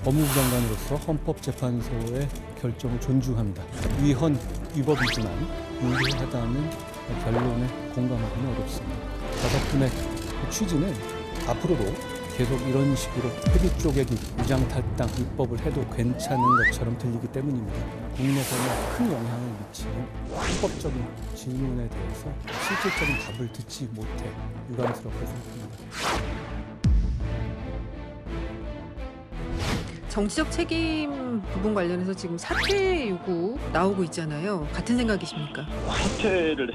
법무부 장관으로서 헌법재판소의 결정을 존중합니다. 위헌, 위법이지만 유리하다는 결론에 공감하기는 어렵습니다. 덕분에 취지는 앞으로도 계속 이런 식으로 회기 쪼개기, 무장탈당 입법을 해도 괜찮은 것처럼 들리기 때문입니다. 국민의 삶에 큰 영향을 미치는 헌법적인 질문에 대해서 실질적인 답을 듣지 못해 유감스럽게 생각합니다. 정치적 책임 부분 관련해서 지금 사퇴 요구 나오고 있잖아요. 같은 생각이십니까? 사퇴를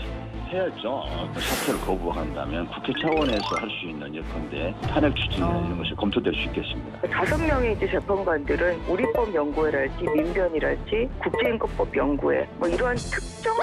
해야죠. 사퇴를 거부한다면 국회 차원에서 할 수 있는 예컨대 탄핵 추진이나 이런 것이 검토될 수 있겠습니다. 5명의 이제 재판관들은 우리법 연구회랄지 민변이랄지 국제인권법 연구회 이러한 특정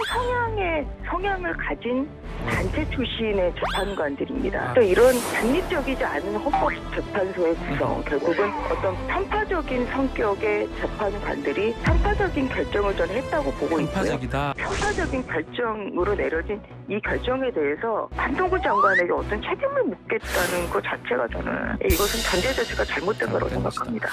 성향을 가진 단체 출신의 재판관들입니다. 그러니까 이런 중립적이지 않은 헌법재판소의 구성, 결국은 어떤 편파적인 성격의 재판관들이 편파적인 결정을 저는 했다고 보고 있고요. 편파적인 결정으로 내려진 이 결정에 대해서 한동훈 장관에게 어떤 책임을 묻겠다는 것 자체가 저는 이것은 전제 자체가 잘못된 거라고 생각합니다.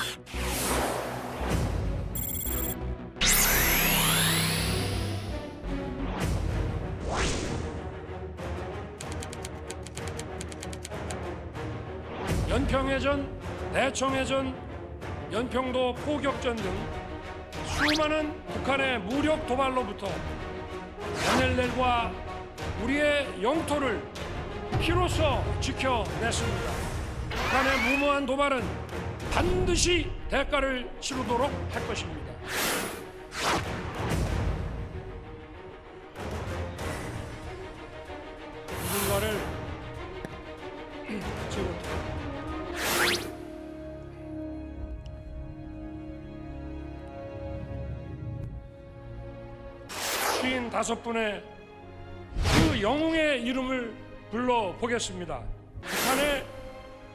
연평해전, 대청해전, 연평도 포격전 등 수많은 북한의 무력 도발로부터 NLL과 우리의 영토를 피로써 지켜냈습니다. 북한의 무모한 도발은 반드시 대가를 치르도록 할 것입니다. 누군가를 지금 55분의 그 영웅의 이름을 불러보겠습니다. 북한의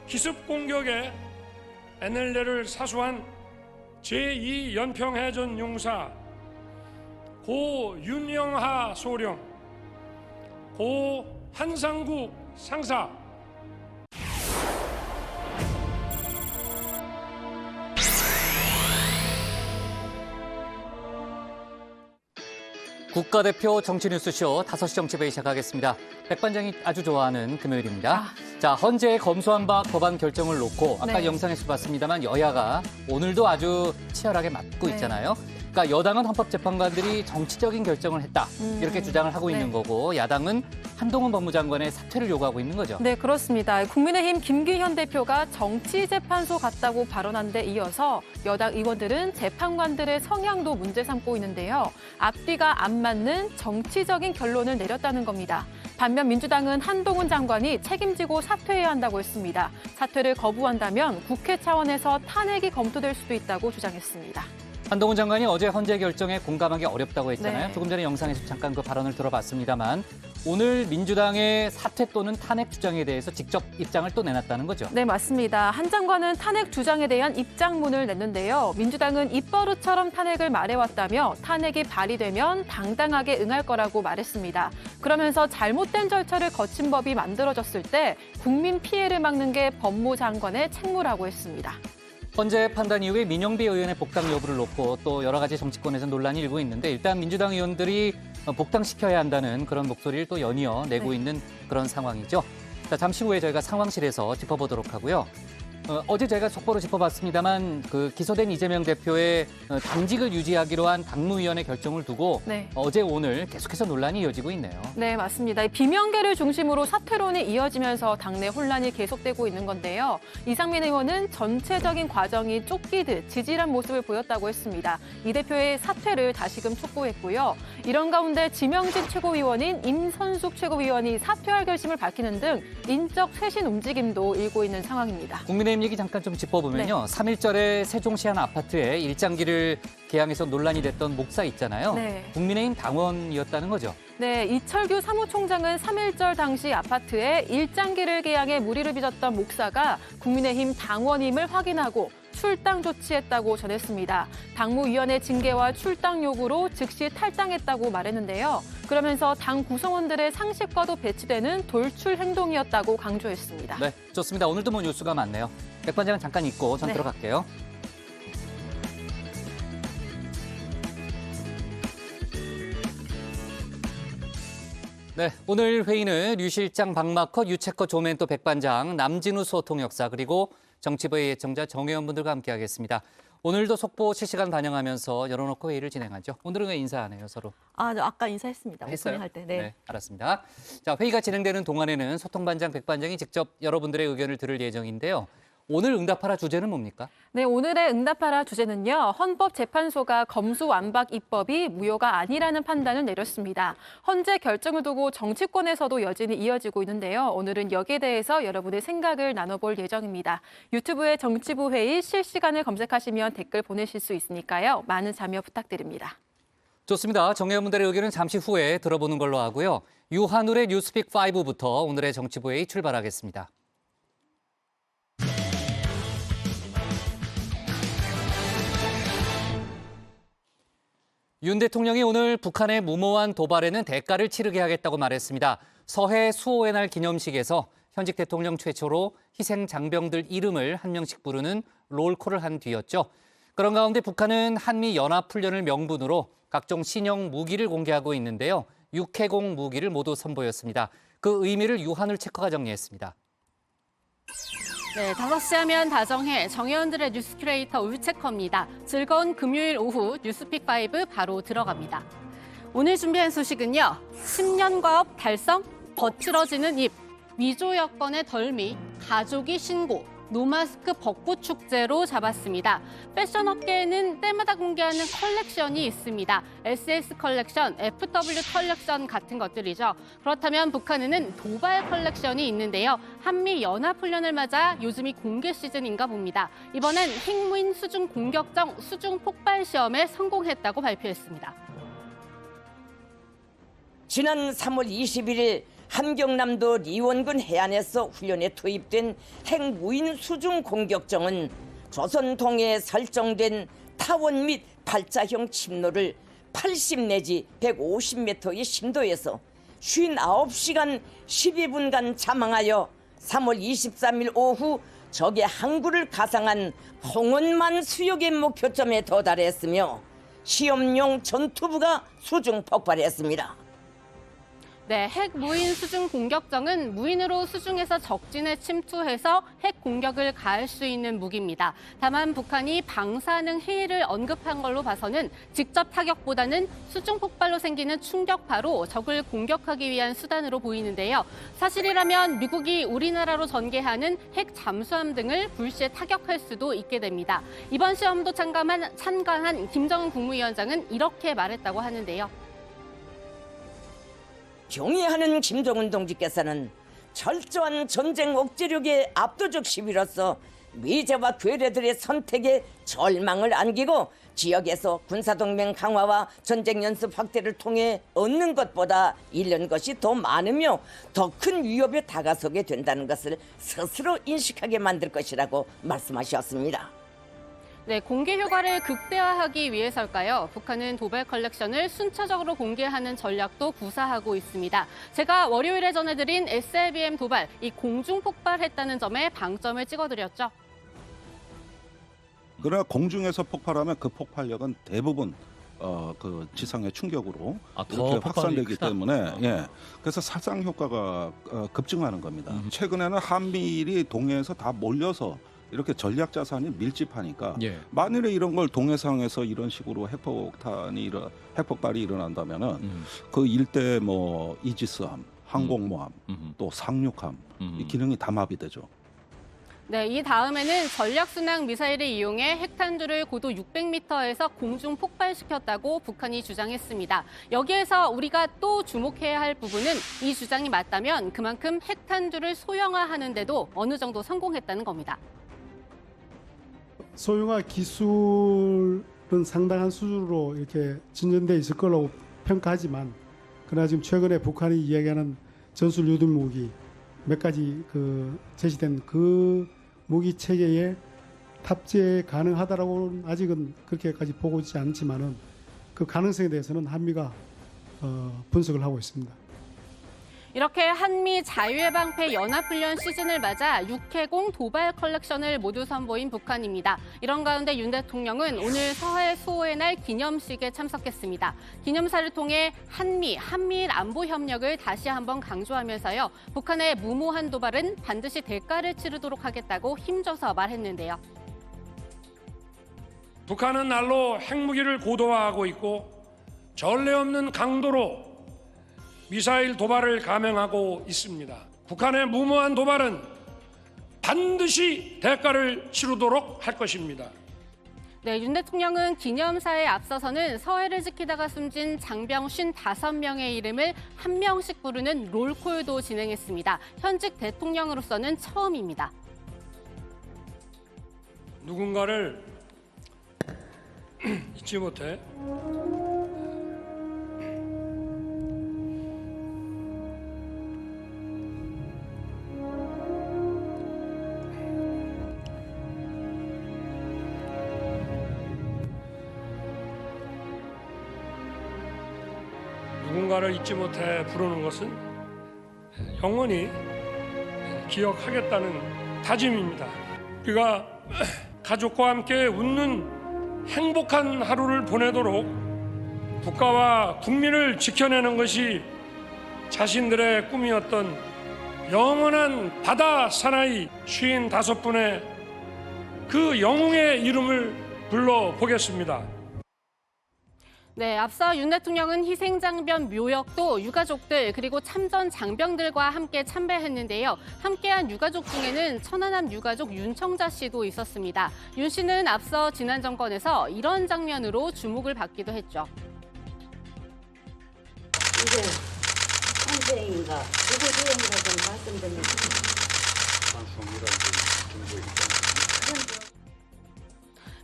기습 공격에 NLL을 사수한 제2연평해전 용사 고윤영하 소령, 고한상국 상사, 국가대표 정치뉴스쇼 5시 정치배이 시작하겠습니다. 백반장이 아주 좋아하는 금요일입니다. 자, 헌재의 검수완박 법안 결정을 놓고 아까 영상에서 봤습니다만 여야가 오늘도 아주 치열하게 맞고 있잖아요. 그러니까 여당은 헌법재판관들이 정치적인 결정을 했다. 이렇게 주장을 하고 있는 거고 야당은 한동훈 법무장관의 사퇴를 요구하고 있는 거죠. 네, 그렇습니다. 국민의힘 김기현 대표가 정치재판소 같다고 발언한 데 이어서 여당 의원들은 재판관들의 성향도 문제 삼고 있는데요. 앞뒤가 안 맞는 정치적인 결론을 내렸다는 겁니다. 반면 민주당은 한동훈 장관이 책임지고 사퇴해야 한다고 했습니다. 사퇴를 거부한다면 국회 차원에서 탄핵이 검토될 수도 있다고 주장했습니다. 한동훈 장관이 어제 헌재 결정에 공감하기 어렵다고 했잖아요. 네. 조금 전에 영상에서 잠깐 그 발언을 들어봤습니다만 오늘 민주당의 사퇴 또는 탄핵 주장에 대해서 직접 입장을 또 내놨다는 거죠. 네, 맞습니다. 한 장관은 탄핵 주장에 대한 입장문을 냈는데요. 민주당은 입버릇처럼 탄핵을 말해왔다며 탄핵이 발의되면 당당하게 응할 거라고 말했습니다. 그러면서 잘못된 절차를 거친 법이 만들어졌을 때 국민 피해를 막는 게 법무장관의 책무라고 했습니다. 헌재 판단 이후에 민영비 의원의 복당 여부를 놓고 또 여러 가지 정치권에서 논란이 일고 있는데 일단 민주당 의원들이 복당시켜야 한다는 그런 목소리를 또 연이어 내고 있는 그런 상황이죠. 자, 잠시 후에 저희가 상황실에서 짚어보도록 하고요. 어제 저희가 속보로 짚어봤습니다만 그 기소된 이재명 대표의 당직을 유지하기로 한 당무위원회 결정을 두고 어제 오늘 계속해서 논란이 이어지고 있네요. 네, 맞습니다. 비명계를 중심으로 사퇴론이 이어지면서 당내 혼란이 계속되고 있는 건데요. 이상민 의원은 전체적인 과정이 쫓기듯 지질한 모습을 보였다고 했습니다. 이 대표의 사퇴를 다시금 촉구했고요. 이런 가운데 지명직 최고위원인 임선숙 최고위원이 사퇴할 결심을 밝히는 등 인적 쇄신 움직임도 일고 있는 상황입니다. 국민의힘 얘기 잠깐 좀 짚어보면요. 3.1절에 세종시 한 아파트에 일장기를 개항해서 논란이 됐던 목사 있잖아요. 국민의힘 당원이었다는 거죠. 네, 이철규 사무총장은 3.1절 당시 아파트에 일장기를 개항해 물의를 빚었던 목사가 국민의힘 당원임을 확인하고 출당 조치했다고 전했습니다. 당무위원회 징계와 출당 요구로 즉시 탈당했다고 말했는데요. 그러면서 당 구성원들의 상식과도 배치되는 돌출 행동이었다고 강조했습니다. 네, 좋습니다. 오늘도 뭐 뉴스가 많네요. 백반장은 잠깐 잊고 전 들어갈게요. 네, 오늘 회의는 류 실장, 박마커, 유채커, 조멘토, 백반장, 남진우 소통역사 그리고 정치부의 예청자 정혜원 분들과 함께하겠습니다. 오늘도 속보 실시간 반영하면서 열어놓고 회의를 진행하죠. 오늘은 왜 인사 안 해요, 서로? 아까 인사했습니다. 했어요? 오프닝 할 때. 네. 알았습니다. 자, 회의가 진행되는 동안에는 소통반장, 백반장이 직접 여러분들의 의견을 들을 예정인데요. 오늘 응답하라 주제는 뭡니까? 네, 오늘의 응답하라 주제는요. 헌법재판소가 검수완박 입법이 무효가 아니라는 판단을 내렸습니다. 헌재 결정을 두고 정치권에서도 여진이 이어지고 있는데요. 오늘은 여기에 대해서 여러분의 생각을 나눠볼 예정입니다. 유튜브에 정치부 회의 실시간을 검색하시면 댓글 보내실 수 있으니까요. 많은 참여 부탁드립니다. 좋습니다. 정혜원 분들의 의견은 잠시 후에 들어보는 걸로 하고요. 유한울의 뉴스픽 5부터 오늘의 정치부 회의 출발하겠습니다. 윤 대통령이 오늘 북한의 무모한 도발에는 대가를 치르게 하겠다고 말했습니다. 서해 수호의 날 기념식에서 현직 대통령 최초로 희생 장병들 이름을 한 명씩 부르는 롤콜을 한 뒤였죠. 그런 가운데 북한은 한미 연합훈련을 명분으로 각종 신형 무기를 공개하고 있는데요. 육해공 무기를 모두 선보였습니다. 그 의미를 유한울 체커가 정리했습니다. 네, 5시 하면 다정해 정혜원들의 뉴스 큐레이터 울체커입니다. 즐거운 금요일 오후 뉴스픽 5 바로 들어갑니다. 오늘 준비한 소식은요. 10년 과업 달성, 거칠어지는 입, 위조 여권의 덜미, 가족이 신고, 노마스크 벚꽃 축제로 잡았습니다. 패션 업계에는 때마다 공개하는 컬렉션이 있습니다. SS 컬렉션, FW 컬렉션 같은 것들이죠. 그렇다면 북한에는 도발 컬렉션이 있는데요. 한미 연합훈련을 맞아 요즘이 공개 시즌인가 봅니다. 이번엔 핵무인 수중 공격정 수중 폭발 시험에 성공했다고 발표했습니다. 지난 3월 21일 함경남도 리원군 해안에서 훈련에 투입된 핵무인 수중 공격정은 조선 동해에 설정된 타원 및 발자형 침노를 80 내지 150m의 심도에서 59시간 12분간 잠항하여 3월 23일 오후 적의 항구를 가상한 홍원만 수역의 목표점에 도달했으며 시험용 전투부가 수중 폭발했습니다. 네, 핵 무인 수중 공격정은 무인으로 수중에서 적진에 침투해서 핵 공격을 가할 수 있는 무기입니다. 다만 북한이 방사능 해이를 언급한 걸로 봐서는 직접 타격보다는 수중 폭발로 생기는 충격파로 적을 공격하기 위한 수단으로 보이는데요. 사실이라면 미국이 우리나라로 전개하는 핵 잠수함 등을 불시에 타격할 수도 있게 됩니다. 이번 시험도 참가한 김정은 국무위원장은 이렇게 말했다고 하는데요. 경의하는 김정은 동지께서는 철저한 전쟁 억제력의 압도적 시위로서 미제와 괴뢰들의 선택에 절망을 안기고 지역에서 군사동맹 강화와 전쟁 연습 확대를 통해 얻는 것보다 잃는 것이 더 많으며 더 큰 위협에 다가서게 된다는 것을 스스로 인식하게 만들 것이라고 말씀하셨습니다. 네, 공개 효과를 극대화하기 위해서일까요? 북한은 도발 컬렉션을 순차적으로 공개하는 전략도 구사하고 있습니다. 제가 월요일에 전해드린 SLBM 도발, 이 공중 폭발했다는 점에 방점을 찍어드렸죠. 그러나 공중에서 폭발하면 그 폭발력은 대부분 그 지상의 충격으로 이렇게 확산되기 때문에 그래서 살상 효과가 급증하는 겁니다. 최근에는 한미일이 동해에서 다 몰려서 이렇게 전략 자산이 밀집하니까 만일에 이런 걸 동해상에서 이런 식으로 핵폭발이 일어난다면은 그 일대 뭐 이지스함, 항공모함, 또 상륙함 이 기능이 다 마비되죠. 네, 이 다음에는 전략순항 미사일을 이용해 핵탄두를 고도 600m에서 공중 폭발시켰다고 북한이 주장했습니다. 여기에서 우리가 또 주목해야 할 부분은 이 주장이 맞다면 그만큼 핵탄두를 소형화하는 데도 어느 정도 성공했다는 겁니다. 소형화 기술은 상당한 수준으로 이렇게 진전돼 있을 거라고 평가하지만 그러나 지금 최근에 북한이 이야기하는 전술 유도 무기 몇 가지 제시된 그 무기 체계에 탑재 가능하다라고는 아직은 그렇게까지 보고 있지 않지만은 그 가능성에 대해서는 한미가 분석을 하고 있습니다. 이렇게 한미 자유해방패 연합훈련 시즌을 맞아 육해공 도발 컬렉션을 모두 선보인 북한입니다. 이런 가운데 윤 대통령은 오늘 서해 수호의 날 기념식에 참석했습니다. 기념사를 통해 한미일 안보 협력을 다시 한번 강조하면서요. 북한의 무모한 도발은 반드시 대가를 치르도록 하겠다고 힘줘서 말했는데요. 북한은 날로 핵무기를 고도화하고 있고 전례 없는 강도로 미사일 도발을 감행하고 있습니다. 북한의 무모한 도발은 반드시 대가를 치르도록 할 것입니다. 네, 윤 대통령은 기념사에 앞서서는 서해를 지키다가 숨진 장병 55명의 이름을 한 명씩 부르는 롤콜도 진행했습니다. 현직 대통령으로서는 처음입니다. 누군가를 잊지 못해 누군가를 잊지 못해 부르는 것은 영원히 기억하겠다는 다짐입니다. 우리가 가족과 함께 웃는 행복한 하루를 보내도록 국가와 국민을 지켜내는 것이 자신들의 꿈이었던 영원한 바다 사나이 55분의 그 영웅의 이름을 불러보겠습니다. 네, 앞서 윤 대통령은 희생장병 묘역도 유가족들 그리고 참전 장병들과 함께 참배했는데요. 함께한 유가족 중에는 천안함 유가족 윤청자 씨도 있었습니다. 윤 씨는 앞서 지난 정권에서 이런 장면으로 주목을 받기도 했죠. 이게 한세인가 누구 주인가 좀 말씀드리면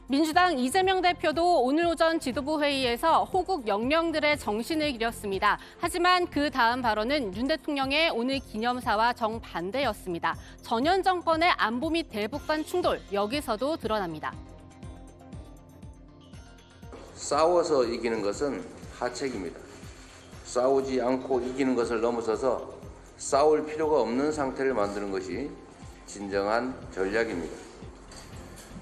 민주당 이재명 대표도 오늘 오전 지도부 회의에서 호국 영령들의 정신을 기렸습니다. 하지만 그 다음 발언은 윤 대통령의 오늘 기념사와 정반대였습니다. 전현 정권의 안보 및 대북 간 충돌, 여기서도 드러납니다. 싸워서 이기는 것은 하책입니다. 싸우지 않고 이기는 것을 넘어서서 싸울 필요가 없는 상태를 만드는 것이 진정한 전략입니다.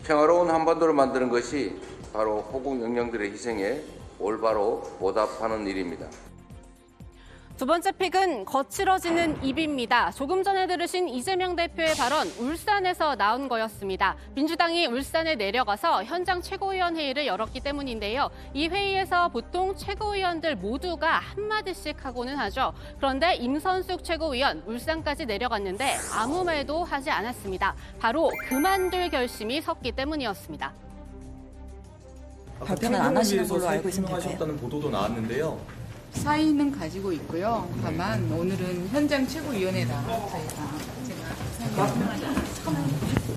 평화로운 한반도를 만드는 것이 바로 호국 영령들의 희생에 올바로 보답하는 일입니다. 두 번째 픽은 거칠어지는 입입니다. 조금 전에 들으신 이재명 대표의 발언, 울산에서 나온 거였습니다. 민주당이 울산에 내려가서 현장 최고위원 회의를 열었기 때문인데요. 이 회의에서 보통 최고위원들 모두가 한마디씩 하고는 하죠. 그런데 임선숙 최고위원 울산까지 내려갔는데 아무 말도 하지 않았습니다. 바로 그만둘 결심이 섰기 때문이었습니다. 발표는 안 하시는 걸로 알고 있습니다. 하셨다는 보도도 나왔는데요. 사의는 가지고 있고요. 다만 오늘은 현장 최고위원회라 제가 설명하지 않았습니다.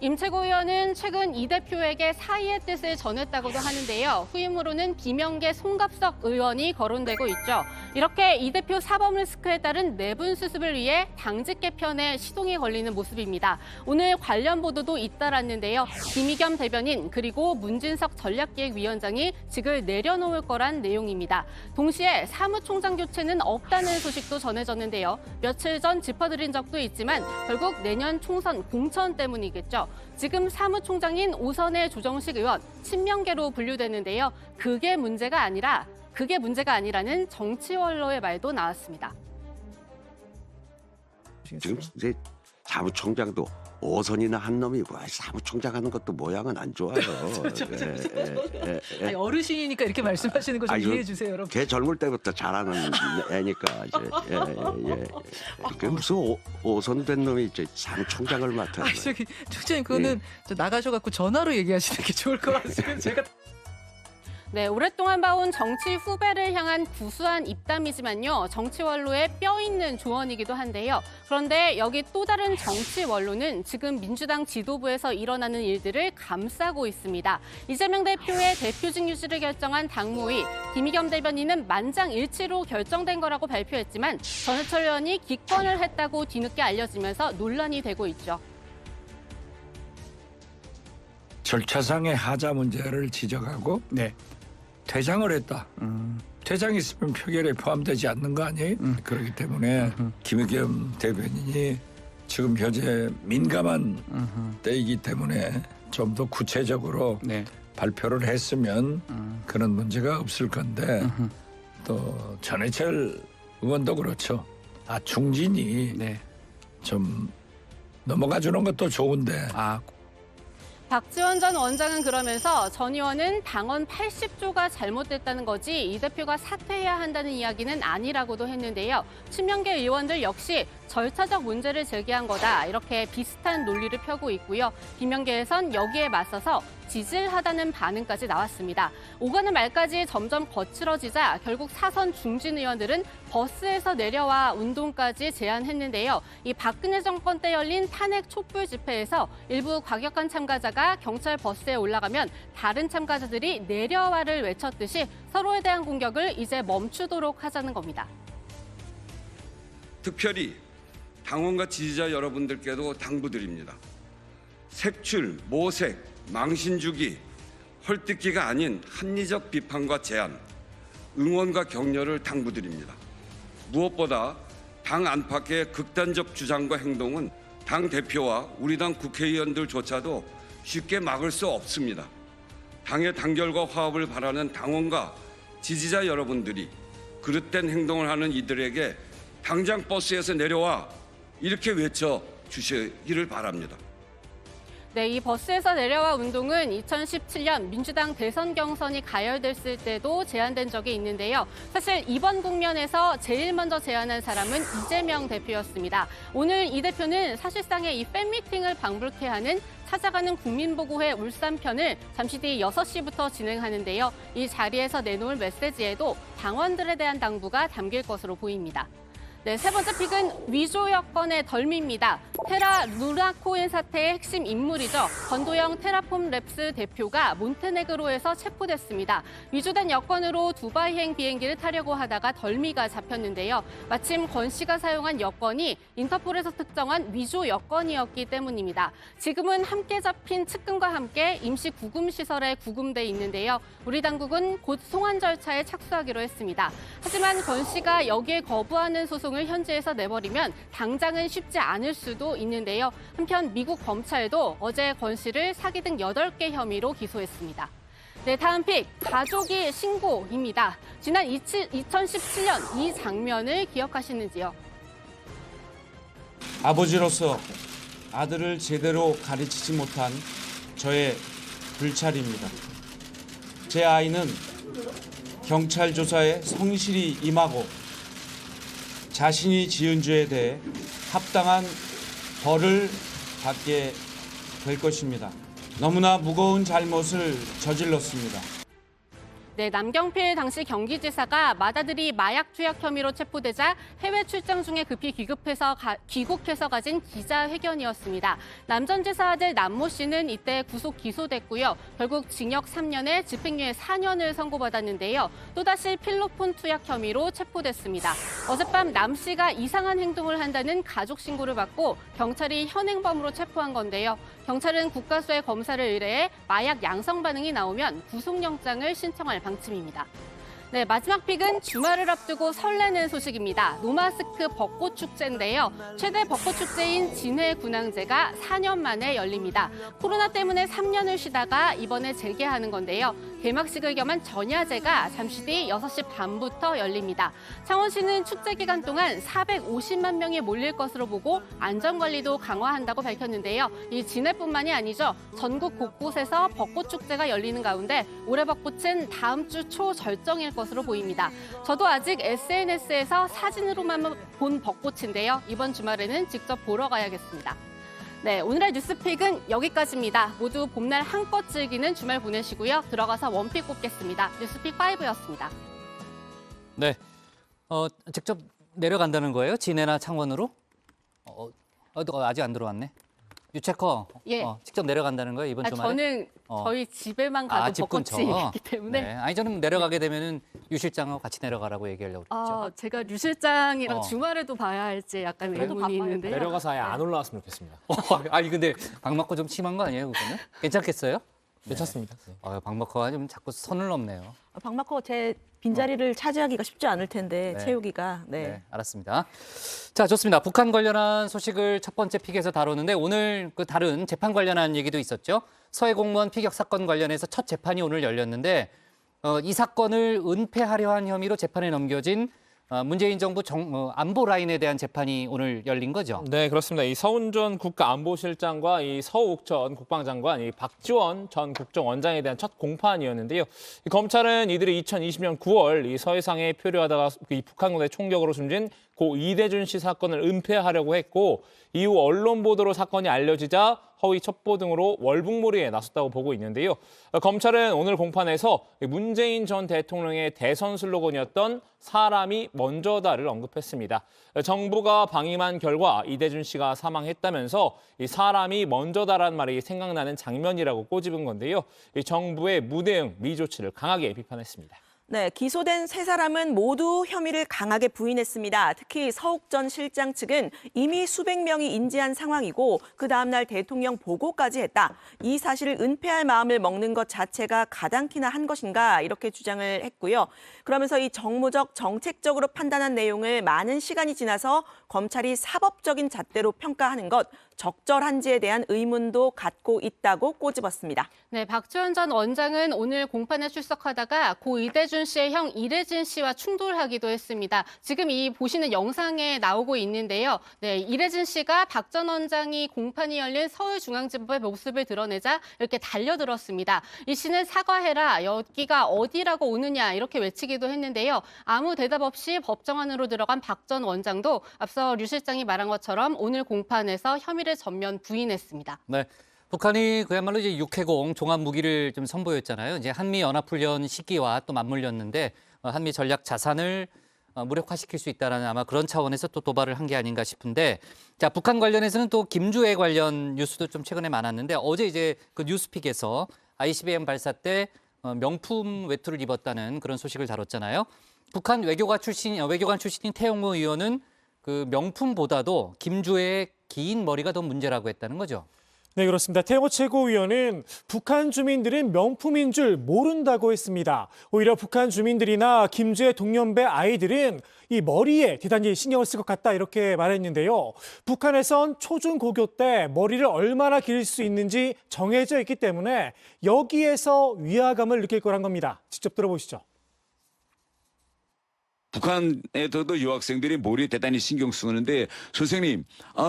임 최고위원은 최근 이 대표에게 사의의 뜻을 전했다고도 하는데요. 후임으로는 비명계 송갑석 의원이 거론되고 있죠. 이렇게 이 대표 사법 리스크에 따른 내분 수습을 위해 당직 개편에 시동이 걸리는 모습입니다. 오늘 관련 보도도 잇따랐는데요. 김의겸 대변인 그리고 문진석 전략기획위원장이 직을 내려놓을 거란 내용입니다. 동시에 사무총장 교체는 없다는 소식도 전해졌는데요. 며칠 전 짚어드린 적도 있지만 결국 내년 총선 공천 때문이겠죠. 지금 사무총장인 오선의 조정식 의원 친명계로 분류되는데요. 그게 문제가 아니라는 정치 원로의 말도 나왔습니다. 지금 이제 사무총장도 오선이나 한 놈이고 사무총장 하는 것도 모양은 안 좋아요. 아니, 어르신이니까 이렇게 말씀하시는 거 좀 이해해 주세요, 여러분. 제 젊을 때부터 잘하는 애니까 이제 그 무슨 오선된 놈이 이제 사무총장을 맡아요. 저기 총장님 그거는 나가셔갖고 전화로 얘기하시는 게 좋을 것 같습니다. 제가. 네, 오랫동안 봐온 정치 후배를 향한 구수한 입담이지만요. 정치 원로의 뼈 있는 조언이기도 한데요. 그런데 여기 또 다른 정치 원로는 지금 민주당 지도부에서 일어나는 일들을 감싸고 있습니다. 이재명 대표의 대표직 유지를 결정한 당무위, 김의겸 대변인은 만장일치로 결정된 거라고 발표했지만 전해철 의원이 기권을 했다고 뒤늦게 알려지면서 논란이 되고 있죠. 절차상의 하자 문제를 지적하고 퇴장을 했다. 퇴장 있으면 표결에 포함되지 않는 거 아니에요? 그렇기 때문에 김의겸 대변인이 지금 현재 민감한 때이기 때문에 좀 더 구체적으로 발표를 했으면 그런 문제가 없을 건데 또 전해철 의원도 그렇죠. 중진이 좀 넘어가 주는 것도 좋은데 박지원 전 원장은 그러면서 전 의원은 당원 80조가 잘못됐다는 거지 이 대표가 사퇴해야 한다는 이야기는 아니라고도 했는데요. 친명계 의원들 역시 절차적 문제를 제기한 거다 이렇게 비슷한 논리를 펴고 있고요. 비명계에선 여기에 맞서서 지질하다는 반응까지 나왔습니다. 오가는 말까지 점점 거칠어지자 결국 사선 중진 의원들은 버스에서 내려와 운동까지 제안했는데요. 이 박근혜 정권 때 열린 탄핵 촛불 집회에서 일부 과격한 참가자가 경찰 버스에 올라가면 다른 참가자들이 내려와를 외쳤듯이 서로에 대한 공격을 이제 멈추도록 하자는 겁니다. 특별히 당원과 지지자 여러분들께도 당부드립니다. 색출, 모색, 망신주기, 헐뜯기가 아닌 합리적 비판과 제안, 응원과 격려를 당부드립니다. 무엇보다 당 안팎의 극단적 주장과 행동은 당 대표와 우리 당 국회의원들조차도 쉽게 막을 수 없습니다. 당의 단결과 화합을 바라는 당원과 지지자 여러분들이 그릇된 행동을 하는 이들에게 당장 버스에서 내려와 이렇게 외쳐 주시기를 바랍니다. 네, 이 버스에서 내려와 운동은 2017년 민주당 대선 경선이 가열됐을 때도 제안된 적이 있는데요. 사실 이번 국면에서 제일 먼저 제안한 사람은 이재명 대표였습니다. 오늘 이 대표는 사실상의 이 팬미팅을 방불케 하는 찾아가는 국민보고회 울산편을 잠시 뒤 6시부터 진행하는데요. 이 자리에서 내놓을 메시지에도 당원들에 대한 당부가 담길 것으로 보입니다. 네, 세 번째 픽은 위조 여건의 덜미입니다. 테라 루나코인 사태의 핵심 인물이죠. 건도영 테라폼 랩스 대표가 몬테네그로에서 체포됐습니다. 위조된 여건으로 두바이행 비행기를 타려고 하다가 덜미가 잡혔는데요. 마침 권 씨가 사용한 여건이 인터폴에서 특정한 위조 여건이었기 때문입니다. 지금은 함께 잡힌 측근과 함께 임시 구금시설에 구금돼 있는데요. 우리 당국은 곧 송환 절차에 착수하기로 했습니다. 하지만 권 씨가 여기에 거부하는 소송을 현지에서 내버리면 당장은 쉽지 않을 수도 있는데요. 한편 미국 검찰도 어제 권 씨를 사기 등 8개 혐의로 기소했습니다. 네, 다음 픽, 가족이 신고입니다. 지난 2017년 이 장면을 기억하시는지요? 아버지로서 아들을 제대로 가르치지 못한 저의 불찰입니다. 제 아이는 경찰 조사에 성실히 임하고 자신이 지은 죄에 대해 합당한 벌을 받게 될 것입니다. 너무나 무거운 잘못을 저질렀습니다. 네, 남경필 당시 경기지사가 맏아들이 마약 투약 혐의로 체포되자 해외 출장 중에 급히 귀국해서 가진 기자회견이었습니다. 남 전 지사 아들 남모 씨는 이때 구속 기소됐고요. 결국 징역 3년에 집행유예 4년을 선고받았는데요. 또다시 필로폰 투약 혐의로 체포됐습니다. 어젯밤 남 씨가 이상한 행동을 한다는 가족 신고를 받고 경찰이 현행범으로 체포한 건데요. 경찰은 국가수의 검사를 의뢰해 마약 양성 반응이 나오면 구속영장을 신청할 방침입니다. 네, 마지막 픽은 주말을 앞두고 설레는 소식입니다. 노마스크 벚꽃 축제인데요. 최대 벚꽃 축제인 진해 군항제가 4년 만에 열립니다. 코로나 때문에 3년을 쉬다가 이번에 재개하는 건데요. 개막식을 겸한 전야제가 잠시 뒤 6시 반부터 열립니다. 창원시는 축제 기간 동안 450만 명이 몰릴 것으로 보고 안전관리도 강화한다고 밝혔는데요. 이 진해뿐만이 아니죠. 전국 곳곳에서 벚꽃 축제가 열리는 가운데 올해 벚꽃은 다음 주 초 절정일 것으로 보입니다. 저도 아직 SNS에서 사진으로만 본 벚꽃인데요. 이번 주말에는 직접 보러 가야겠습니다. 네, 오늘의 뉴스픽은 여기까지입니다. 모두 봄날 한껏 즐기는 주말 보내시고요. 들어가서 원픽 뽑겠습니다. 뉴스픽 5였습니다. 네, 직접 내려간다는 거예요? 진해나 창원으로? 아직 안 들어왔네. 유채커, 예. 직접 내려간다는 거예요, 이번 주말에? 저는 저희 집에만 가도 집 벚꽃이 근처? 있기 때문에. 네. 아니, 저는 내려가게 되면은 유 실장하고 같이 내려가라고 얘기하려고 그랬죠. 제가 류 실장이랑 어. 주말에도 봐야 할지 약간 그래도 의문이 있는데요. 내려가서 아예 안 올라왔으면 좋겠습니다. 아니, 근데 방 맞고 좀 심한 거 아니에요, 그거는? 괜찮겠어요? 괜찮습니다. 박마커가 좀 자꾸 선을 넘네요. 박마커 제 빈자리를 차지하기가 쉽지 않을 텐데 네. 채우기가. 네, 알았습니다. 자, 좋습니다. 북한 관련한 소식을 첫 번째 픽에서 다루는데 오늘 그 다른 재판 관련한 얘기도 있었죠. 서해 공무원 피격 사건 관련해서 첫 재판이 오늘 열렸는데 이 사건을 은폐하려 한 혐의로 재판에 넘겨진 문재인 정부 안보 라인에 대한 재판이 오늘 열린 거죠? 네, 그렇습니다. 이 서훈 전 국가안보실장과 이 서욱 전 국방장관, 이 박지원 전 국정원장에 대한 첫 공판이었는데요. 이 검찰은 이들이 2020년 9월 이 서해상에 표류하다가 이 북한군의 총격으로 숨진 고 이대준 씨 사건을 은폐하려고 했고 이후 언론 보도로 사건이 알려지자 허위 첩보 등으로 월북몰이에 나섰다고 보고 있는데요. 검찰은 오늘 공판에서 문재인 전 대통령의 대선 슬로건이었던 사람이 먼저다를 언급했습니다. 정부가 방임한 결과 이대준 씨가 사망했다면서 이 사람이 먼저다라는 말이 생각나는 장면이라고 꼬집은 건데요. 이 정부의 무대응, 미조치를 강하게 비판했습니다. 네, 기소된 세 사람은 모두 혐의를 강하게 부인했습니다. 특히 서욱 전 실장 측은 이미 수백 명이 인지한 상황이고 그 다음 날 대통령 보고까지 했다. 이 사실을 은폐할 마음을 먹는 것 자체가 가당키나 한 것인가 이렇게 주장을 했고요. 그러면서 이 정무적, 정책적으로 판단한 내용을 많은 시간이 지나서 검찰이 사법적인 잣대로 평가하는 것 적절한지에 대한 의문도 갖고 있다고 꼬집었습니다. 네, 박지원 전 원장은 오늘 공판에 출석하다가 고 이대준 씨의 형 이래진 씨와 충돌하기도 했습니다. 지금 이 보시는 영상에 나오고 있는데요. 네, 이래진 씨가 박 전 원장이 공판이 열린 서울중앙지법의 모습을 드러내자 이렇게 달려들었습니다. 이 씨는 사과해라, 여기가 어디라고 오느냐 이렇게 외치기도 했는데요. 아무 대답 없이 법정 안으로 들어간 박 전 원장도 앞서 류 실장이 말한 것처럼 오늘 공판에서 혐의를 전면 부인했습니다. 네. 북한이 그야말로 이제 육해공 종합 무기를 좀 선보였잖아요. 이제 한미 연합훈련 시기와 또 맞물렸는데 한미 전략 자산을 무력화시킬 수 있다라는 아마 그런 차원에서 또 도발을 한 게 아닌가 싶은데, 자, 북한 관련해서는 또 김주애 관련 뉴스도 좀 최근에 많았는데 어제 이제 그 뉴스픽에서 ICBM 발사 때 명품 외투를 입었다는 그런 소식을 다뤘잖아요. 북한 외교관 출신인 태영호 의원은 그 명품보다도 김주애의 긴 머리가 더 문제라고 했다는 거죠. 네, 그렇습니다. 태영호 최고위원은 북한 주민들은 명품인 줄 모른다고 했습니다. 오히려 북한 주민들이나 김주애 동년배 아이들은 이 머리에 대단히 신경을 쓸 것 같다 이렇게 말했는데요. 북한에선 초중고교 때 머리를 얼마나 기를 수 있는지 정해져 있기 때문에 여기에서 위화감을 느낄 거란 겁니다. 직접 들어보시죠. 북한에서도 유학생들이 머리에 대단히 신경 쓰는데, 선생님,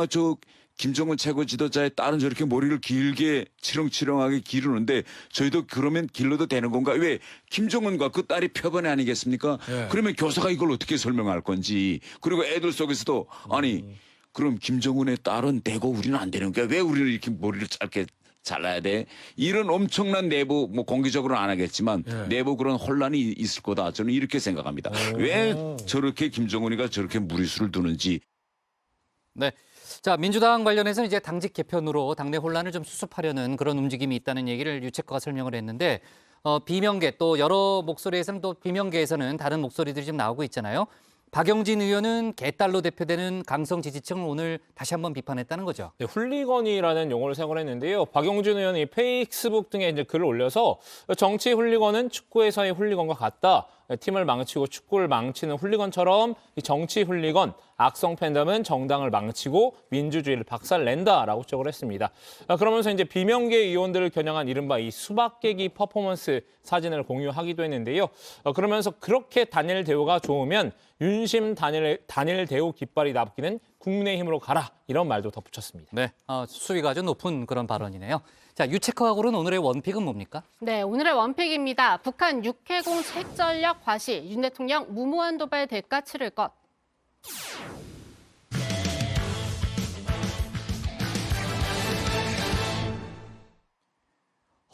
저 김정은 최고 지도자의 딸은 저렇게 머리를 길게 치렁치렁하게 기르는데 저희도 그러면 길러도 되는 건가? 왜 김정은과 그 딸이 표본이 아니겠습니까? 네. 그러면 교사가 이걸 어떻게 설명할 건지. 그리고 애들 속에서도 아니 그럼 김정은의 딸은 되고 우리는 안 되는 거야? 왜 우리는 이렇게 머리를 짧게 잘라야 돼? 이런 엄청난 내부, 뭐 공개적으로는 안 하겠지만 내부 그런 혼란이 있을 거다. 저는 이렇게 생각합니다. 왜 저렇게 김정은이가 저렇게 무리수를 두는지. 네. 자, 민주당 관련해서는 이제 당직 개편으로 당내 혼란을 좀 수습하려는 그런 움직임이 있다는 얘기를 유채커가 설명을 했는데, 비명계 또 여러 목소리에서는 또 비명계에서는 다른 목소리들이 좀 나오고 있잖아요. 박영진 의원은 개딸로 대표되는 강성 지지층을 오늘 다시 한번 비판했다는 거죠. 네, 훌리건이라는 용어를 사용을 했는데요. 박영진 의원이 페이스북 등에 이제 글을 올려서 정치 훌리건은 축구에서의 훌리건과 같다. 팀을 망치고 축구를 망치는 훌리건처럼 이 정치 훌리건, 악성 팬덤은 정당을 망치고 민주주의를 박살낸다라고 지적을 했습니다. 그러면서 이제 비명계 의원들을 겨냥한 이른바 이 수박 깨기 퍼포먼스 사진을 공유하기도 했는데요. 그러면서 그렇게 단일 대우가 좋으면 윤심 단일 대우 깃발이 납기는 국민의힘으로 가라, 이런 말도 덧붙였습니다. 네, 수위가 아주 높은 그런 발언이네요. 자, 유채커하고는 오늘의 원픽은 뭡니까? 네, 오늘의 원픽입니다. 북한 육해공 핵전력 과시, 윤 대통령 무모한 도발 대가 치를 것.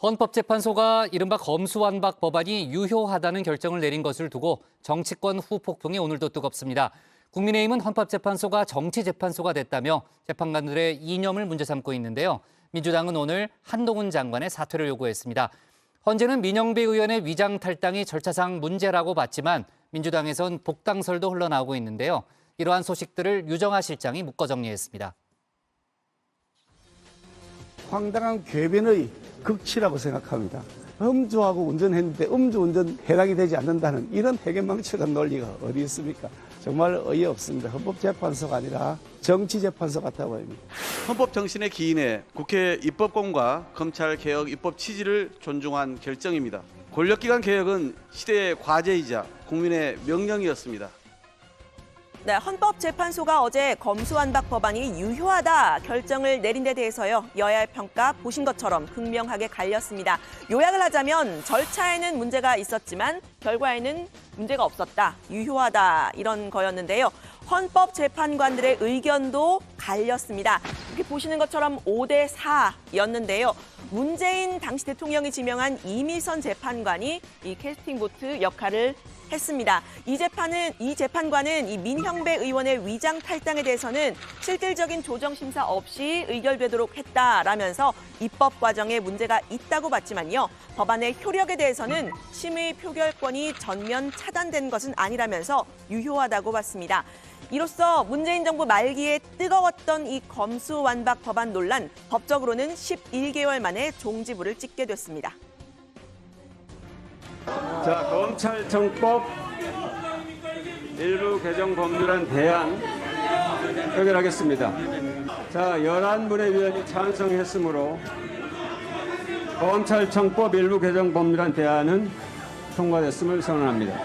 헌법재판소가 이른바 검수완박 법안이 유효하다는 결정을 내린 것을 두고 정치권 후폭풍이 오늘도 뜨겁습니다. 국민의힘은 헌법재판소가 정치재판소가 됐다며 재판관들의 이념을 문제 삼고 있는데요. 민주당은 오늘 한동훈 장관의 사퇴를 요구했습니다. 헌재는 민영배 의원의 위장 탈당이 절차상 문제라고 봤지만 민주당에선 복당설도 흘러나오고 있는데요. 이러한 소식들을 유정아 실장이 묶어 정리했습니다. 황당한 궤변의 극치라고 생각합니다. 음주하고 운전했는데 음주운전 해당이 되지 않는다는 이런 해괴망측한 논리가 어디 있습니까? 정말 어이없습니다. 헌법재판소가 아니라 정치재판소 같다고 봅니다. 헌법 정신의 기인에 국회 입법권과 검찰개혁 입법 취지를 존중한 결정입니다. 권력기관 개혁은 시대의 과제이자 국민의 명령이었습니다. 네, 헌법재판소가 어제 검수완박 법안이 유효하다 결정을 내린 데 대해서요. 여야의 평가 보신 것처럼 극명하게 갈렸습니다. 요약을 하자면 절차에는 문제가 있었지만 결과에는 문제가 없었다. 유효하다 이런 거였는데요. 헌법재판관들의 의견도 갈렸습니다. 이렇게 보시는 것처럼 5대 4였는데요. 문재인 당시 대통령이 지명한 이미선 재판관이 이 캐스팅 보트 역할을 했습니다. 이 재판관은 이 민형배 의원의 위장 탈당에 대해서는 실질적인 조정 심사 없이 의결되도록 했다라면서 입법 과정에 문제가 있다고 봤지만요. 법안의 효력에 대해서는 심의 표결권이 전면 차단된 것은 아니라면서 유효하다고 봤습니다. 이로써 문재인 정부 말기에 뜨거웠던 이 검수완박 법안 논란, 법적으로는 11개월 만에 종지부를 찍게 됐습니다. 자, 검찰청법 일부 개정 법률안 대안 의결하겠습니다. 자, 11분의 위원이 찬성했으므로 검찰청법 일부 개정 법률안 대안은 통과됐음을 선언합니다.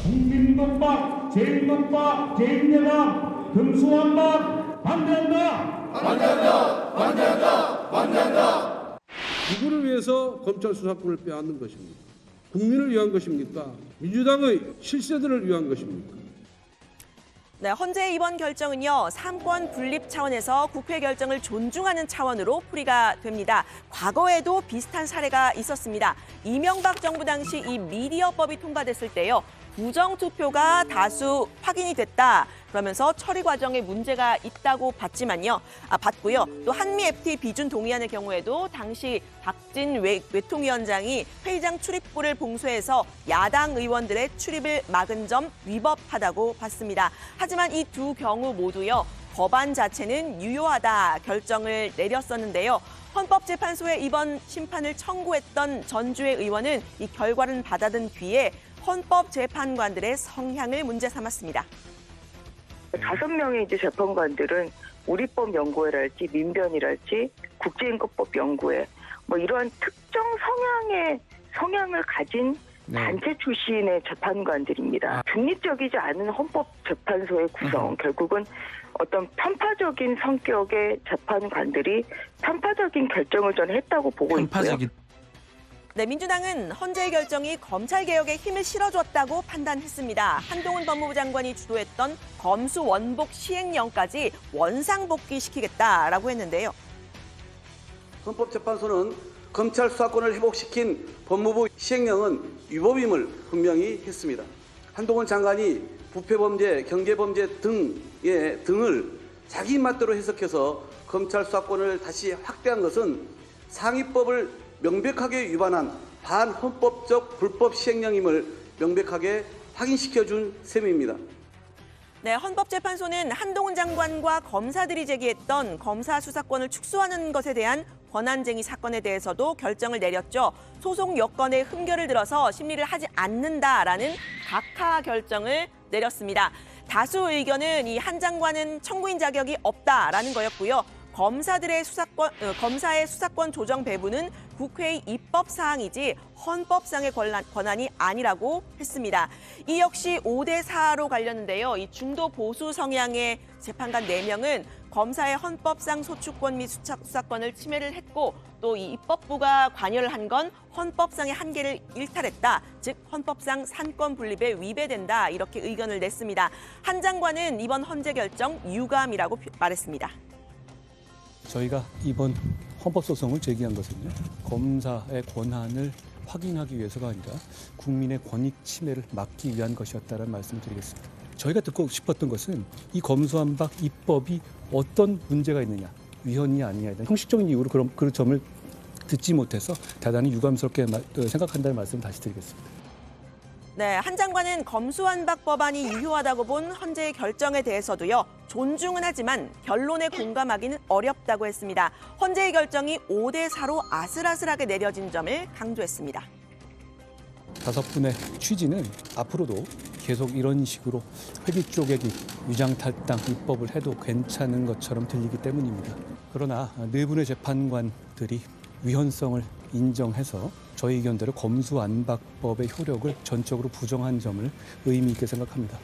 국민법박, 제1법박, 제1여당, 검수완박 반대한다! 반대한다! 반대한다! 반대한다! 누구를 위해서 검찰 수사권을 빼앗는 것입니까? 국민을 위한 것입니까? 민주당의 실세들을 위한 것입니까? 네, 헌재의 이번 결정은요. 삼권 분립 차원에서 국회 결정을 존중하는 차원으로 풀이가 됩니다. 과거에도 비슷한 사례가 있었습니다. 이명박 정부 당시 이 미디어법이 통과됐을 때요. 부정투표가 다수 확인이 됐다. 그러면서 처리 과정에 문제가 있다고 봤고요. 또 한미 FTA 비준 동의안의 경우에도 당시 박진 외통위원장이 회의장 출입구를 봉쇄해서 야당 의원들의 출입을 막은 점 위법하다고 봤습니다. 하지만 이 두 경우 모두요. 법안 자체는 유효하다 결정을 내렸었는데요. 헌법재판소에 이번 심판을 청구했던 전주의 의원은 이 결과를 받아든 뒤에 헌법재판관들의 성향을 문제 삼았습니다. 5명의 이제 재판관들은 우리법 연구회랄지 민변이랄지 국제인권법 연구회 뭐 이러한 특정 성향을 가진 단체 출신의 재판관들입니다. 중립적이지 않은 헌법재판소의 구성, 결국은 어떤 편파적인 성격의 재판관들이 편파적인 결정을 저는 했다고 보고 있고요. 네, 민주당은 헌재의 결정이 검찰개혁에 힘을 실어줬다고 판단했습니다. 한동훈 법무부 장관이 주도했던 검수원복 시행령까지 원상복귀시키겠다라고 했는데요. 헌법재판소는 검찰 수사권을 회복시킨 법무부 시행령은 위법임을 분명히 했습니다. 한동훈 장관이 부패범죄, 경제범죄 등을 자기 맛대로 해석해서 검찰 수사권을 다시 확대한 것은 상위법을 명백하게 위반한 반헌법적 불법 시행령임을 명백하게 확인시켜준 셈입니다. 네, 헌법재판소는 한동훈 장관과 검사들이 제기했던 검사 수사권을 축소하는 것에 대한 권한쟁의 사건에 대해서도 결정을 내렸죠. 소송 여건에 흠결을 들어서 심리를 하지 않는다라는 각하 결정을 내렸습니다. 다수 의견은 이 한 장관은 청구인 자격이 없다라는 거였고요. 검사의 수사권 조정 배분은 국회의 입법 사항이지 헌법상의 권한이 아니라고 했습니다. 이 역시 5대 4로 갈렸는데요. 이 중도 보수 성향의 재판관 4명은 검사의 헌법상 소추권 및 수사권을 침해를 했고 또 이 입법부가 관여를 한 건 헌법상의 한계를 일탈했다. 즉 헌법상 산권 분립에 위배된다. 이렇게 의견을 냈습니다. 한 장관은 이번 헌재 결정 유감이라고 말했습니다. 저희가 이번 헌법소송을 제기한 것은요. 검사의 권한을 확인하기 위해서가 아니라 국민의 권익 침해를 막기 위한 것이었다는 말씀을 드리겠습니다. 저희가 듣고 싶었던 것은 이 검수완박 입법이 어떤 문제가 있느냐, 위헌이 아니냐에 대한 형식적인 이유로 그 점을 듣지 못해서 대단히 유감스럽게 생각한다는 말씀을 다시 드리겠습니다. 네, 한 장관은 검수완박 법안이 유효하다고 본 헌재의 결정에 대해서도요. 존중은 하지만 결론에 공감하기는 어렵다고 했습니다. 헌재의 결정이 5대4로 아슬아슬하게 내려진 점을 강조했습니다. 5분의 취지는 앞으로도 계속 이런 식으로 회기 쪼개기, 위장 탈당 입법을 해도 괜찮은 것처럼 들리기 때문입니다. 그러나 4분의 재판관들이 위헌성을 인정해서 저희 의견대로 검수안박법의 효력을 전적으로 부정한 점을 의미 있게 생각합니다.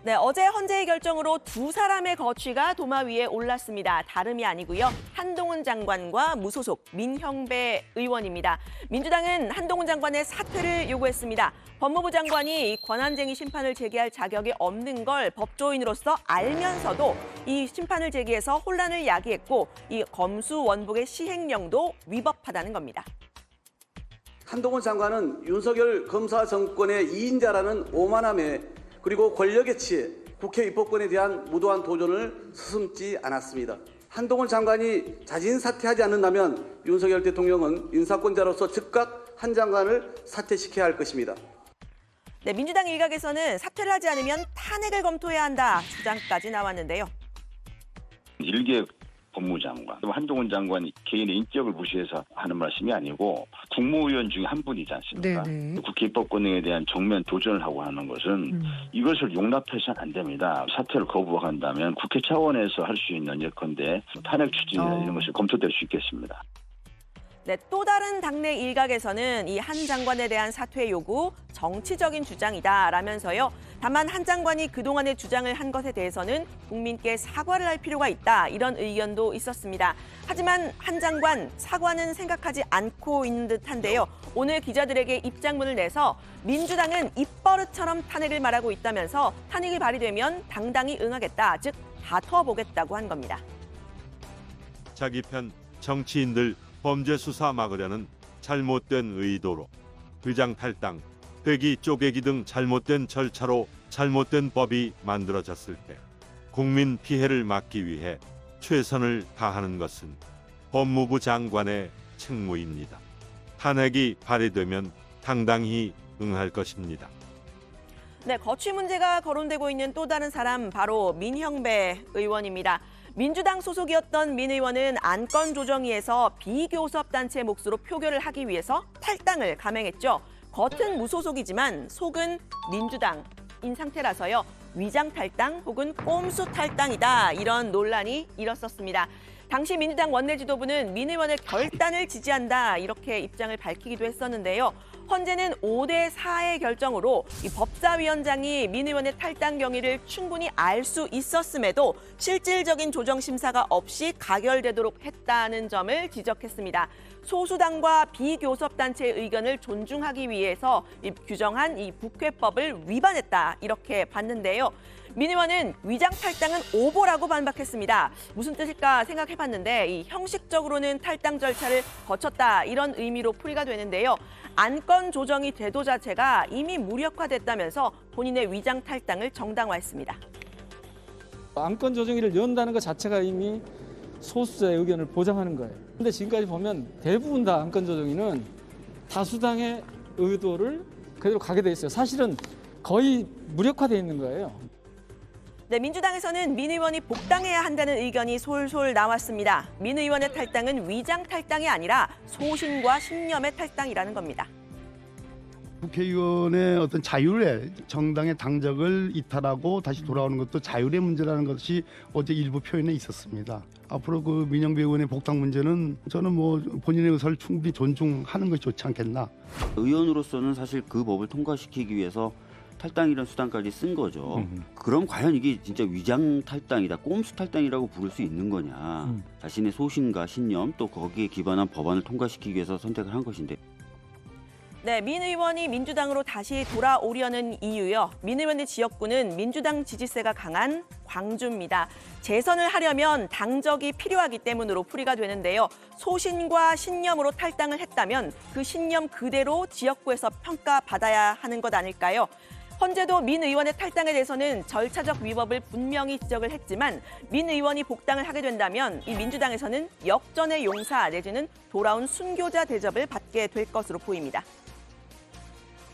네, 어제 헌재의 결정으로 2사람의 거취가 도마 위에 올랐습니다. 다름이 아니고요. 한동훈 장관과 무소속 민형배 의원입니다. 민주당은 한동훈 장관의 사퇴를 요구했습니다. 법무부 장관이 권한쟁의 심판을 제기할 자격이 없는 걸 법조인으로서 알면서도 이 심판을 제기해서 혼란을 야기했고 이 검수원복의 시행령도 위법하다는 겁니다. 한동훈 장관은 윤석열 검사 정권의 2인자라는 오만함에 그리고 권력의 치에 국회 입법권에 대한 무도한 도전을 서슴지 않았습니다. 한동훈 장관이 자진 사퇴하지 않는다면 윤석열 대통령은 인사권자로서 즉각 한 장관을 사퇴시켜야 할 것입니다. 네, 민주당 일각에서는 사퇴를 하지 않으면 탄핵을 검토해야 한다 주장까지 나왔는데요. 1개 법무장관, 한동훈 장관이 개인의 인격을 무시해서 하는 말씀이 아니고 국무위원 중에 한 분이지 않습니까? 네네. 국회 입법권에 대한 정면 도전을 하고 하는 것은 이것을 용납해서는 안 됩니다. 사퇴를 거부한다면 국회 차원에서 할 수 있는 예컨대 탄핵 추진이나 이런 것이 검토될 수 있겠습니다. 네, 또 다른 당내 일각에서는 이 한 장관에 대한 사퇴 요구 정치적인 주장이다라면서요. 다만 한 장관이 그동안의 주장을 한 것에 대해서는 국민께 사과를 할 필요가 있다 이런 의견도 있었습니다. 하지만 한 장관 사과는 생각하지 않고 있는 듯한데요. 오늘 기자들에게 입장문을 내서 민주당은 입버릇처럼 탄핵을 말하고 있다면서 탄핵이 발의되면 당당히 응하겠다, 즉 다퉈보겠다고 한 겁니다. 자기 편 정치인들 범죄 수사 막으려는 잘못된 의도로 의장 탈당, 회기 쪼개기 등 잘못된 절차로 잘못된 법이 만들어졌을 때 국민 피해를 막기 위해 최선을 다하는 것은 법무부 장관의 책무입니다. 탄핵이 발의되면 당당히 응할 것입니다. 네, 거취 문제가 거론되고 있는 또 다른 사람 바로 민형배 의원입니다. 민주당 소속이었던 민 의원은 안건조정위에서 비교섭단체 몫으로 표결을 하기 위해서 탈당을 감행했죠. 겉은 무소속이지만 속은 민주당인 상태라서요. 위장 탈당 혹은 꼼수 탈당이다 이런 논란이 일었었습니다. 당시 민주당 원내 지도부는 민 의원의 결단을 지지한다 이렇게 입장을 밝히기도 했었는데요. 헌재는 5대4의 결정으로 이 법사위원장이 민 의원의 탈당 경위를 충분히 알 수 있었음에도 실질적인 조정 심사가 없이 가결되도록 했다는 점을 지적했습니다. 소수당과 비교섭단체의 의견을 존중하기 위해서 규정한 이 국회법을 위반했다 이렇게 봤는데요. 민 의원은 위장 탈당은 오보라고 반박했습니다. 무슨 뜻일까 생각해봤는데 이 형식적으로는 탈당 절차를 거쳤다 이런 의미로 풀이가 되는데요. 안건 조정이 제도 자체가 이미 무력화됐다면서 본인의 위장 탈당을 정당화했습니다. 안건 조정위를 연다는 것 자체가 이미 소수자의 의견을 보장하는 거예요. 그런데 지금까지 보면 대부분 다 안건 조정위는 다수당의 의도를 그대로 가게 돼 있어요. 사실은 거의 무력화돼 있는 거예요. 네, 민주당에서는 민 의원이 복당해야 한다는 의견이 솔솔 나왔습니다. 민 의원의 탈당은 위장 탈당이 아니라 소신과 신념의 탈당이라는 겁니다. 국회의원의 어떤 자율의 정당의 당적을 이탈하고 다시 돌아오는 것도 자율의 문제라는 것이 어제 일부 표현에 있었습니다. 앞으로 그 민형배 의원의 복당 문제는 저는 뭐 본인의 의사를 충분히 존중하는 것이 좋지 않겠나. 의원으로서는 사실 그 법을 통과시키기 위해서 탈당이라는 수단까지 쓴 거죠. 그럼 과연 이게 진짜 위장 탈당이다, 꼼수 탈당이라고 부를 수 있는 거냐. 자신의 소신과 신념 또 거기에 기반한 법안을 통과시키기 위해서 선택을 한 것인데. 네, 민 의원이 민주당으로 다시 돌아오려는 이유요. 민 의원의 지역구는 민주당 지지세가 강한 광주입니다. 재선을 하려면 당적이 필요하기 때문으로 풀이가 되는데요. 소신과 신념으로 탈당을 했다면 그 신념 그대로 지역구에서 평가받아야 하는 것 아닐까요? 헌재도 민 의원의 탈당에 대해서는 절차적 위법을 분명히 지적을 했지만 민 의원이 복당을 하게 된다면 이 민주당에서는 역전의 용사 내지는 돌아온 순교자 대접을 받게 될 것으로 보입니다.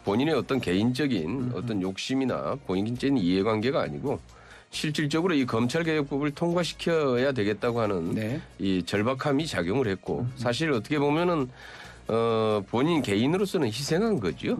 본인의 어떤 개인적인 어떤 욕심이나 본인적인 이해관계가 아니고 실질적으로 이 검찰개혁법을 통과시켜야 되겠다고 하는 이 절박함이 작용을 했고 사실 어떻게 보면은 본인 개인으로서는 희생한 거죠.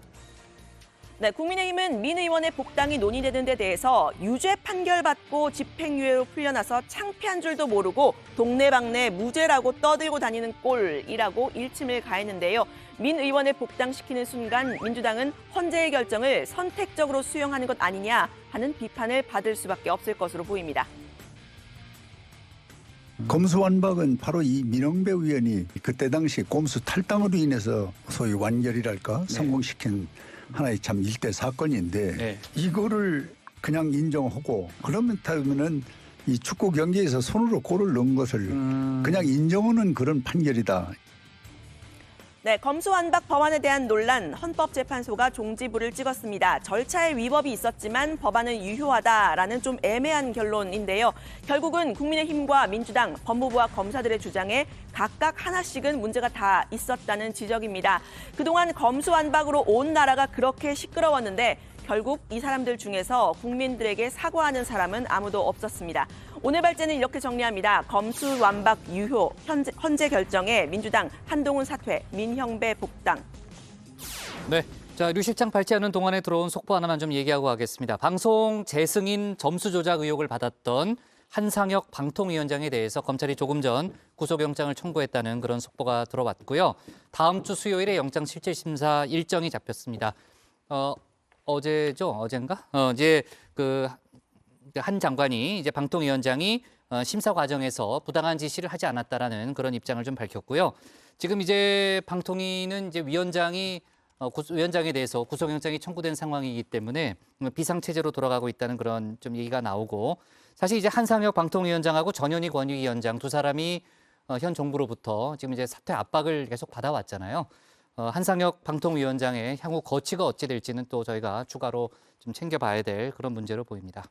네, 국민의힘은 민 의원의 복당이 논의되는 데 대해서 유죄 판결받고 집행유예로 풀려나서 창피한 줄도 모르고 동네방네 무죄라고 떠들고 다니는 꼴이라고 일침을 가했는데요. 민 의원을 복당시키는 순간 민주당은 헌재의 결정을 선택적으로 수용하는 것 아니냐 하는 비판을 받을 수밖에 없을 것으로 보입니다. 검수완박은 바로 이 민영배 의원이 그때 당시 꼼수 탈당으로 인해서 소위 완결이랄까 성공시킨 하나의 참 일대 사건인데 이거를 그냥 인정하고 그러면은 이 축구 경기에서 손으로 골을 넣은 것을 그냥 인정하는 그런 판결이다. 네, 검수완박 법안에 대한 논란, 헌법재판소가 종지부를 찍었습니다. 절차에 위법이 있었지만 법안은 유효하다라는 좀 애매한 결론인데요. 결국은 국민의힘과 민주당, 법무부와 검사들의 주장에 각각 하나씩은 문제가 다 있었다는 지적입니다. 그동안 검수완박으로 온 나라가 그렇게 시끄러웠는데 결국 이 사람들 중에서 국민들에게 사과하는 사람은 아무도 없었습니다. 오늘 발제는 이렇게 정리합니다. 검수완박 유효, 헌재 결정에 민주당 한동훈 사퇴, 민형배 복당. 네, 자 류 실장 발제하는 동안에 들어온 속보 하나만 좀 얘기하고 가겠습니다. 방송 재승인 점수 조작 의혹을 받았던 한상혁 방통위원장에 대해서 검찰이 조금 전 구속영장을 청구했다는 그런 속보가 들어왔고요. 다음 주 수요일에 영장 실질심사 일정이 잡혔습니다. 어제죠? 어젠가? 이제 그 한 장관이 이제 방통위원장이 심사 과정에서 부당한 지시를 하지 않았다라는 그런 입장을 좀 밝혔고요. 지금 이제 방통위는 이제 위원장에 대해서 구속영장이 청구된 상황이기 때문에 비상체제로 돌아가고 있다는 그런 좀 얘기가 나오고 사실 이제 한상혁 방통위원장하고 전현희 권익위원장 두 사람이 현 정부로부터 지금 이제 사퇴 압박을 계속 받아왔잖아요. 한상혁 방통위원장의 향후 거취가 어찌 될지는 또 저희가 추가로 좀 챙겨봐야 될 그런 문제로 보입니다.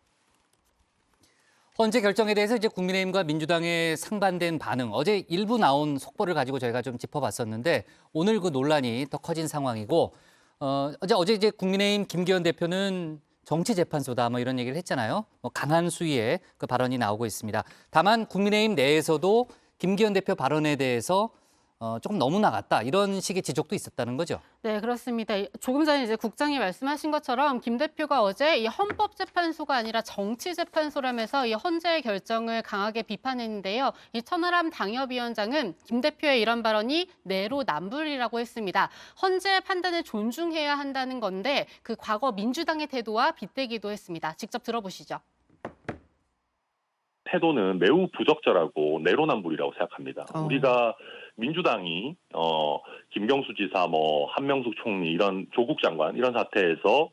헌재 결정에 대해서 이제 국민의힘과 민주당의 상반된 반응, 어제 일부 나온 속보를 가지고 저희가 좀 짚어봤었는데 오늘 그 논란이 더 커진 상황이고 어제 이제 국민의힘 김기현 대표는 정치재판소다 뭐 이런 얘기를 했잖아요. 강한 수위의 그 발언이 나오고 있습니다. 다만 국민의힘 내에서도 김기현 대표 발언에 대해서 조금 너무 나갔다 이런 식의 지적도 있었다는 거죠. 네, 그렇습니다. 조금 전에 이제 국장이 말씀하신 것처럼 김 대표가 어제 이 헌법재판소가 아니라 정치재판소라면서 이 헌재의 결정을 강하게 비판했는데요. 이 천하람 당협위원장은 김 대표의 이런 발언이 내로남불이라고 했습니다. 헌재의 판단을 존중해야 한다는 건데 그 과거 민주당의 태도와 빗대기도 했습니다. 직접 들어보시죠. 태도는 매우 부적절하고 내로남불이라고 생각합니다. 우리가 민주당이 김경수 지사, 한명숙 총리 이런 조국 장관 이런 사태에서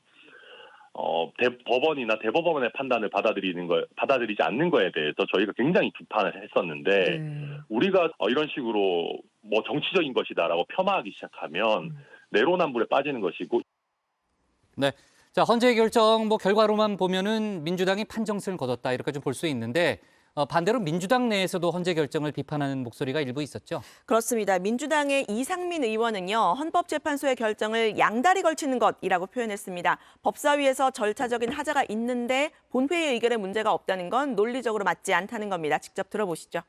법원이나 대법원의 판단을 받아들이지 않는 거에 대해서 저희가 굉장히 비판을 했었는데 우리가 이런 식으로 정치적인 것이다라고 폄하하기 시작하면 내로남불에 빠지는 것이고. 네. 자, 헌재 결정 결과로만 보면은 민주당이 판정승을 거뒀다 이렇게 좀 볼 수 있는데 반대로 민주당 내에서도 헌재 결정을 비판하는 목소리가 일부 있었죠. 그렇습니다. 민주당의 이상민 의원은요. 헌법재판소의 결정을 양다리 걸치는 것이라고 표현했습니다. 법사위에서 절차적인 하자가 있는데 본회의 의결에 문제가 없다는 건 논리적으로 맞지 않다는 겁니다. 직접 들어보시죠.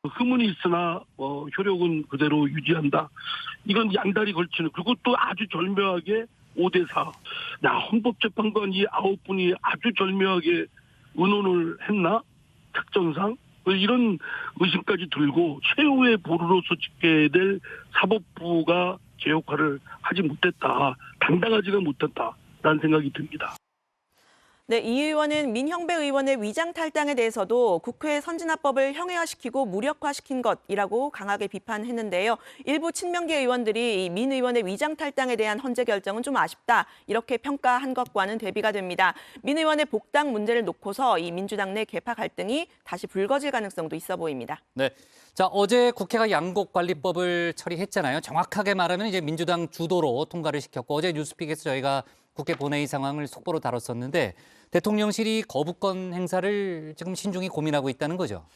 흐문이 있으나 효력은 그대로 유지한다. 이건 양다리 걸치는, 그리고 또 아주 절묘하게 5대4. 헌법재판관 이 9분이 아주 절묘하게 의논을 했나? 특정상? 이런 의심까지 들고 최후의 보루로서 지켜야 될 사법부가 제 역할을 하지 못했다. 당당하지가 못했다라는 생각이 듭니다. 네, 이 의원은 민형배 의원의 위장 탈당에 대해서도 국회 선진화법을 형해화시키고 무력화시킨 것이라고 강하게 비판했는데요. 일부 친명계 의원들이 민 의원의 위장 탈당에 대한 헌재 결정은 좀 아쉽다 이렇게 평가한 것과는 대비가 됩니다. 민 의원의 복당 문제를 놓고서 이 민주당 내 계파 갈등이 다시 불거질 가능성도 있어 보입니다. 네, 자 어제 국회가 양곡관리법을 처리했잖아요. 정확하게 말하면 이제 민주당 주도로 통과를 시켰고 어제 뉴스픽에서 저희가 국회 본회의 상황을 속보로 다뤘었는데 대통령실이 거부권 행사를 지금 신중히 고민하고 있다는 거죠.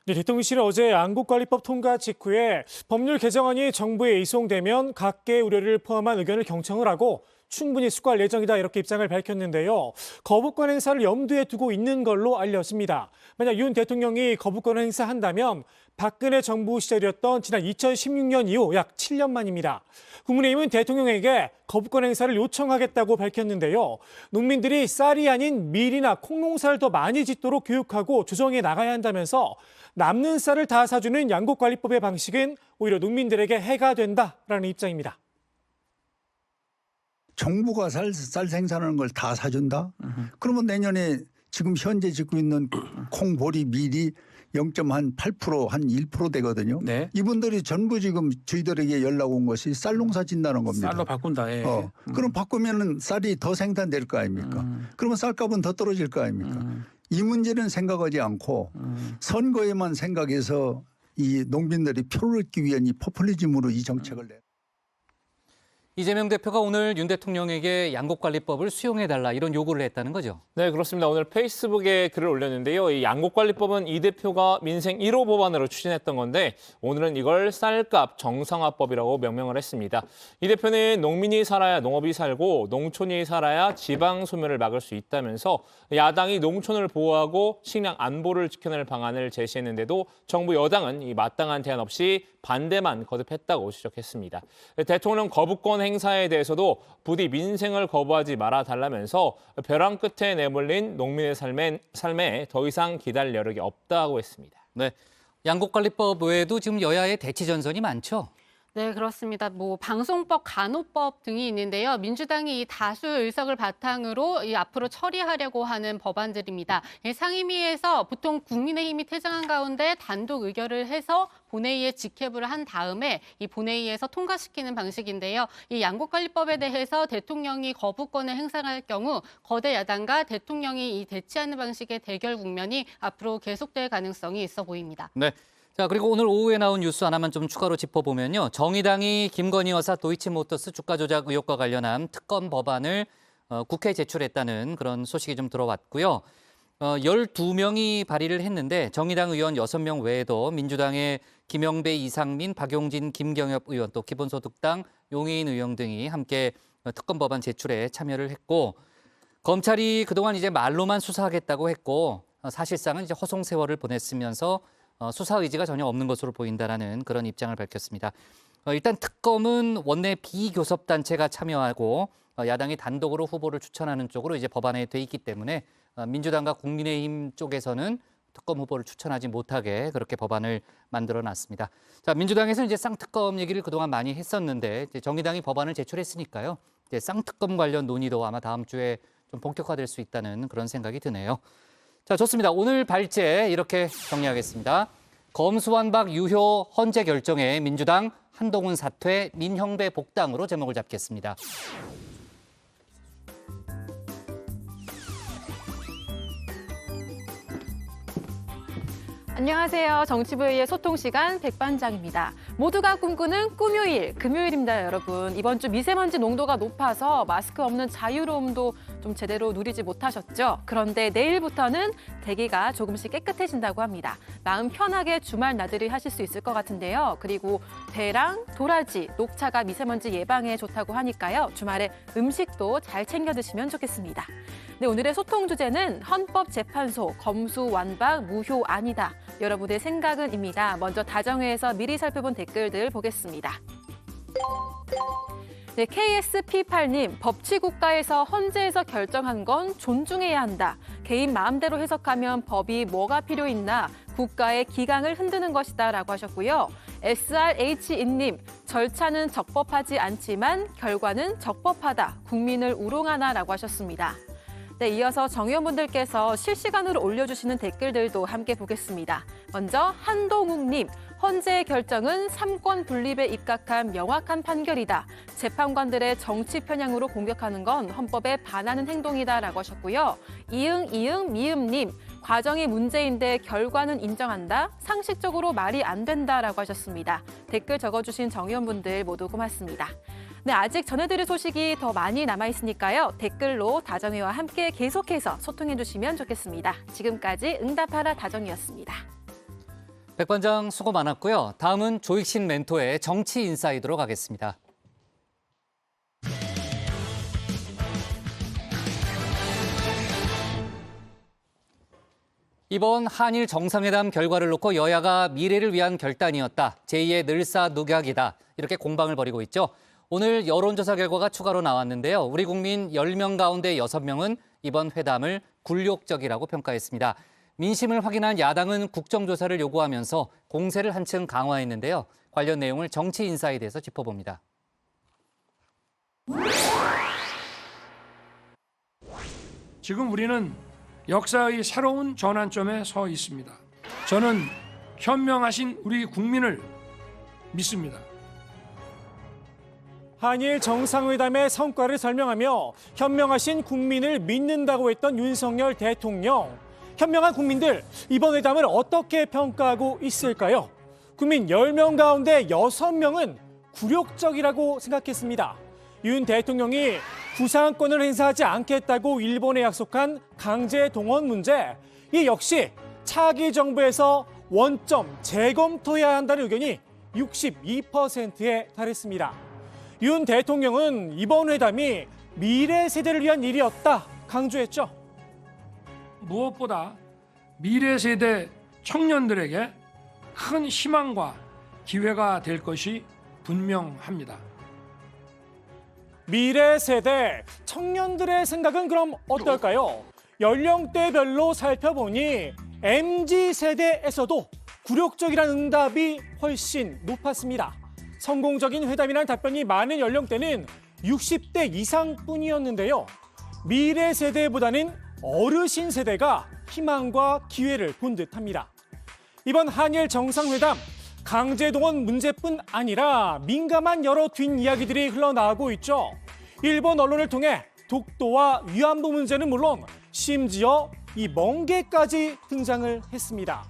네, 대통령실은 어제 양곡관리법 통과 직후에 법률 개정안이 정부에 이송되면 각계의 우려를 포함한 의견을 경청을 하고 충분히 수고할 예정이다 이렇게 입장을 밝혔는데요. 거부권 행사를 염두에 두고 있는 걸로 알려집니다. 만약 윤 대통령이 거부권 행사한다면 박근혜 정부 시절이었던 지난 2016년 이후 약 7년 만입니다. 국민의힘은 대통령에게 거부권 행사를 요청하겠다고 밝혔는데요. 농민들이 쌀이 아닌 밀이나 콩농사를 더 많이 짓도록 교육하고 조정해 나가야 한다면서 남는 쌀을 다 사주는 양곡관리법의 방식은 오히려 농민들에게 해가 된다라는 입장입니다. 정부가 쌀 생산하는 걸 다 사준다? 그러면 내년에 지금 현재 짓고 있는 콩, 보리, 밀이 0.8% 한 1% 되거든요. 네. 이분들이 전부 지금 저희들에게 연락 온 것이 쌀 농사 짓는다는 겁니다. 쌀로 바꾼다. 예. 그럼 바꾸면은 쌀이 더 생산될 거 아닙니까? 그러면 쌀값은 더 떨어질 거 아닙니까? 이 문제는 생각하지 않고 선거에만 생각해서 이 농민들이 표를 얻기 위한 이 포퓰리즘으로 이 정책을 내. 이재명 대표가 오늘 윤 대통령에게 양곡관리법을 수용해달라 이런 요구를 했다는 거죠. 네, 그렇습니다. 오늘 페이스북에 글을 올렸는데요. 이 양곡관리법은 이 대표가 민생 1호 법안으로 추진했던 건데 오늘은 이걸 쌀값 정상화법이라고 명명을 했습니다. 이 대표는 농민이 살아야 농업이 살고 농촌이 살아야 지방 소멸을 막을 수 있다면서 야당이 농촌을 보호하고 식량 안보를 지켜낼 방안을 제시했는데도 정부 여당은 이 마땅한 대안 없이 반대만 거듭했다고 지적했습니다. 대통령 거부권 행사에 대해서도 부디 민생을 거부하지 말아달라면서 벼랑 끝에 내몰린 농민의 삶에 더 이상 기다릴 여력이 없다고 했습니다. 네, 양곡관리법 외에도 지금 여야의 대치 전선이 많죠. 네, 그렇습니다. 방송법, 간호법 등이 있는데요. 민주당이 이 다수 의석을 바탕으로 앞으로 처리하려고 하는 법안들입니다. 상임위에서 보통 국민의힘이 퇴장한 가운데 단독 의결을 해서 본회의에 직회부를 한 다음에 이 본회의에서 통과시키는 방식인데요. 이 양곡관리법에 대해서 대통령이 거부권을 행사할 경우 거대 야당과 대통령이 이 대치하는 방식의 대결 국면이 앞으로 계속될 가능성이 있어 보입니다. 네. 자, 그리고 오늘 오후에 나온 뉴스 하나만 좀 추가로 짚어보면요. 정의당이 김건희 여사 도이치모터스 주가 조작 의혹과 관련한 특검 법안을 국회에 제출했다는 그런 소식이 좀 들어왔고요. 12명이 발의를 했는데 정의당 의원 6명 외에도 민주당의 김영배, 이상민, 박용진, 김경엽 의원 또 기본소득당 용해인 의원 등이 함께 특검 법안 제출에 참여를 했고 검찰이 그동안 이제 말로만 수사하겠다고 했고 사실상은 이제 허송 세월을 보냈으면서 수사 의지가 전혀 없는 것으로 보인다라는 그런 입장을 밝혔습니다. 일단 특검은 원내 비교섭단체가 참여하고 야당이 단독으로 후보를 추천하는 쪽으로 이제 법안에 돼 있기 때문에 민주당과 국민의힘 쪽에서는 특검 후보를 추천하지 못하게 그렇게 법안을 만들어놨습니다. 자, 민주당에서는 이제 쌍특검 얘기를 그동안 많이 했었는데 이제 정의당이 법안을 제출했으니까요. 이제 쌍특검 관련 논의도 아마 다음 주에 좀 본격화될 수 있다는 그런 생각이 드네요. 자, 좋습니다. 오늘 발제 이렇게 정리하겠습니다. 검수완박 유효 헌재 결정에 민주당 한동훈 사퇴 민형배 복당으로 제목을 잡겠습니다. 안녕하세요. 정치부의 소통 시간 백반장입니다. 모두가 꿈꾸는 꿈요일, 금요일입니다, 여러분. 이번 주 미세먼지 농도가 높아서 마스크 없는 자유로움도 좀 제대로 누리지 못하셨죠? 그런데 내일부터는 대기가 조금씩 깨끗해진다고 합니다. 마음 편하게 주말 나들이 하실 수 있을 것 같은데요. 그리고 배랑 도라지, 녹차가 미세먼지 예방에 좋다고 하니까요. 주말에 음식도 잘 챙겨 드시면 좋겠습니다. 네, 오늘의 소통 주제는 헌법재판소 검수완박 무효 아니다. 여러분의 생각은입니다. 먼저 다정회에서 미리 살펴본 댓글들 보겠습니다. 네, KSP8님, 법치국가에서 헌재에서 결정한 건 존중해야 한다. 개인 마음대로 해석하면 법이 뭐가 필요 있나? 국가의 기강을 흔드는 것이다 라고 하셨고요. SRH2님, 절차는 적법하지 않지만 결과는 적법하다. 국민을 우롱하나 라고 하셨습니다. 네, 이어서 정의원분들께서 실시간으로 올려주시는 댓글들도 함께 보겠습니다. 먼저 한동욱님, 헌재의 결정은 삼권 분립에 입각한 명확한 판결이다. 재판관들의 정치 편향으로 공격하는 건 헌법에 반하는 행동이다라고 하셨고요. 미음님, 과정이 문제인데 결과는 인정한다. 상식적으로 말이 안 된다라고 하셨습니다. 댓글 적어주신 정의원분들 모두 고맙습니다. 네, 아직 전해드릴 소식이 더 많이 남아있으니까요. 댓글로 다정회와 함께 계속해서 소통해주시면 좋겠습니다. 지금까지 응답하라 다정이었습니다. 백반장 수고 많았고요. 다음은 조익신 멘토의 정치 인사이드로 가겠습니다. 이번 한일 정상회담 결과를 놓고 여야가 미래를 위한 결단이었다. 제2의 늘사늑약이다. 이렇게 공방을 벌이고 있죠. 오늘 여론조사 결과가 추가로 나왔는데요. 우리 국민 10명 가운데 6명은 이번 회담을 굴욕적이라고 평가했습니다. 민심을 확인한 야당은 국정조사를 요구하면서 공세를 한층 강화했는데요. 관련 내용을 정치 인사이드에 대해서 짚어봅니다. 지금 우리는 역사의 새로운 전환점에 서 있습니다. 저는 현명하신 우리 국민을 믿습니다. 한일 정상회담의 성과를 설명하며 현명하신 국민을 믿는다고 했던 윤석열 대통령. 현명한 국민들, 이번 회담을 어떻게 평가하고 있을까요? 국민 10명 가운데 6명은 굴욕적이라고 생각했습니다. 윤 대통령이 구상권을 행사하지 않겠다고 일본에 약속한 강제 동원 문제, 이 역시 차기 정부에서 원점 재검토해야 한다는 의견이 62%에 달했습니다. 윤 대통령은 이번 회담이 미래 세대를 위한 일이었다 강조했죠. 무엇보다 미래 세대 청년들에게 큰 희망과 기회가 될 것이 분명합니다. 미래 세대, 청년들의 생각은 그럼 어떨까요? 연령대별로 살펴보니 MZ세대에서도 굴욕적이라는 응답이 훨씬 높았습니다. 성공적인 회담이라는 답변이 많은 연령대는 60대 이상뿐이었는데요. 미래 세대보다는 어르신 세대가 희망과 기회를 본 듯합니다. 이번 한일 정상회담, 강제동원 문제뿐 아니라 민감한 여러 뒷이야기들이 흘러나오고 있죠. 일본 언론을 통해 독도와 위안부 문제는 물론 심지어 이 멍게까지 등장을 했습니다.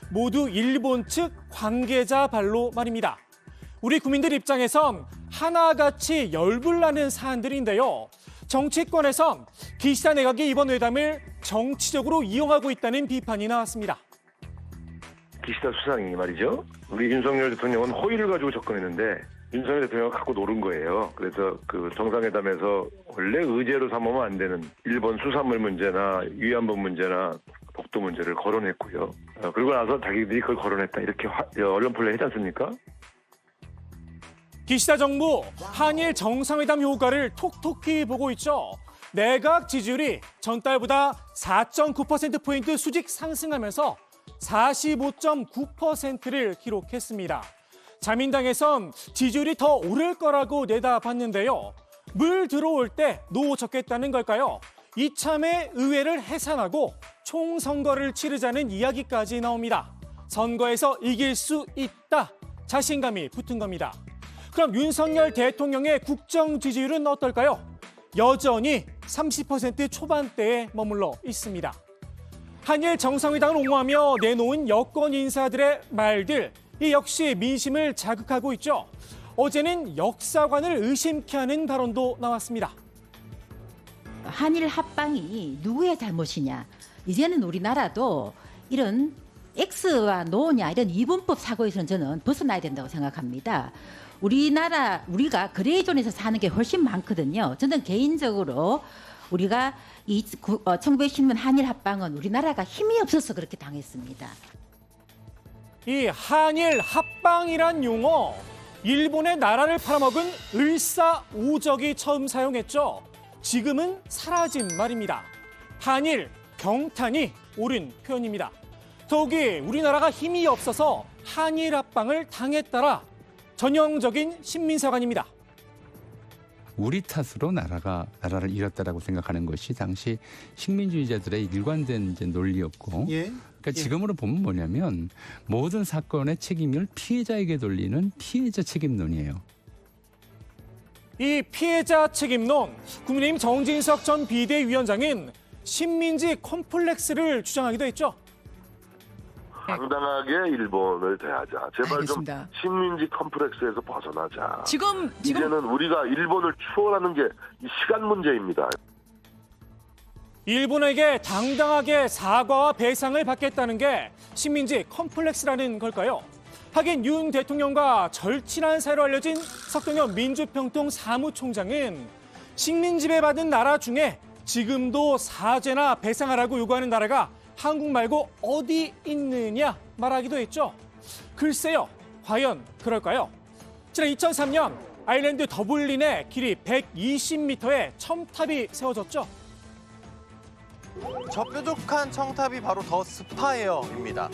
모두 일본 측 관계자 발로 말입니다. 우리 국민들 입장에선 하나같이 열불나는 사안들인데요. 정치권에선 기시다 내각이 이번 회담을 정치적으로 이용하고 있다는 비판이 나왔습니다. 기시다 수상이 말이죠. 우리 윤석열 대통령은 호의를 가지고 접근했는데 윤석열 대통령이 갖고 노른 거예요. 그래서 그 정상회담에서 원래 의제로 삼으면 안 되는 일본 수산물 문제나 위안부 문제나 독도 문제를 거론했고요. 그리고 나서 자기들이 그걸 거론했다 이렇게 언론 플레이 했지 않습니까? 기시다 정부 한일 정상회담 효과를 톡톡히 보고 있죠. 내각 지지율이 전달보다 4.9%포인트 수직 상승하면서 45.9%를 기록했습니다. 자민당에선 지지율이 더 오를 거라고 내다봤는데요. 물 들어올 때 노 적겠다는 걸까요? 이참에 의회를 해산하고 총선거를 치르자는 이야기까지 나옵니다. 선거에서 이길 수 있다. 자신감이 붙은 겁니다. 그럼 윤석열 대통령의 국정 지지율은 어떨까요? 여전히 30% 초반대에 머물러 있습니다. 한일 정상회담을 옹호하며 내놓은 여권 인사들의 말들, 이 역시 민심을 자극하고 있죠. 어제는 역사관을 의심케 하는 발언도 나왔습니다. 한일 합방이 누구의 잘못이냐. 이제는 우리나라도 이런 X와 노냐 이런 이분법 사고에서는 저는 벗어나야 된다고 생각합니다. 우리가 그레이존에서 사는 게 훨씬 많거든요. 저는 개인적으로 우리가 이 1910년 한일 합방은 우리나라가 힘이 없어서 그렇게 당했습니다. 이 한일 합방이란 용어, 일본의 나라를 팔아먹은 을사오적이 처음 사용했죠. 지금은 사라진 말입니다. 한일 경탄이 옳은 표현입니다. 더욱이 우리나라가 힘이 없어서 한일 합방을 당했다라 전형적인 신민사관입니다. 우리 탓으로 나라를 잃었다라고 생각하는 것이 당시 식민주의자들의 일관된 이제 논리였고, 그러니까 지금으로 보면 뭐냐면 모든 사건의 책임을 피해자에게 돌리는 피해자 책임론이에요. 이 피해자 책임론, 국민의힘 정진석 전 비대위원장은 식민지 콤플렉스를 주장하기도 했죠. 당당하게 일본을 대하자. 제발 알겠습니다. 좀 식민지 컴플렉스에서 벗어나자. 지금 이제는 우리가 일본을 추월하는 게 이 시간 문제입니다. 일본에게 당당하게 사과와 배상을 받겠다는 게 식민지 컴플렉스라는 걸까요? 하긴 윤 대통령과 절친한 사이로 알려진 석동현 민주평통 사무총장은 식민지배 받은 나라 중에 지금도 사죄나 배상하라고 요구하는 나라가 한국 말고 어디 있느냐 말하기도 했죠. 글쎄요, 과연 그럴까요? 지난 2003년 아일랜드 더블린에 길이 120m의 첨탑이 세워졌죠. 저 뾰족한 청탑이 바로 더 스파이어입니다.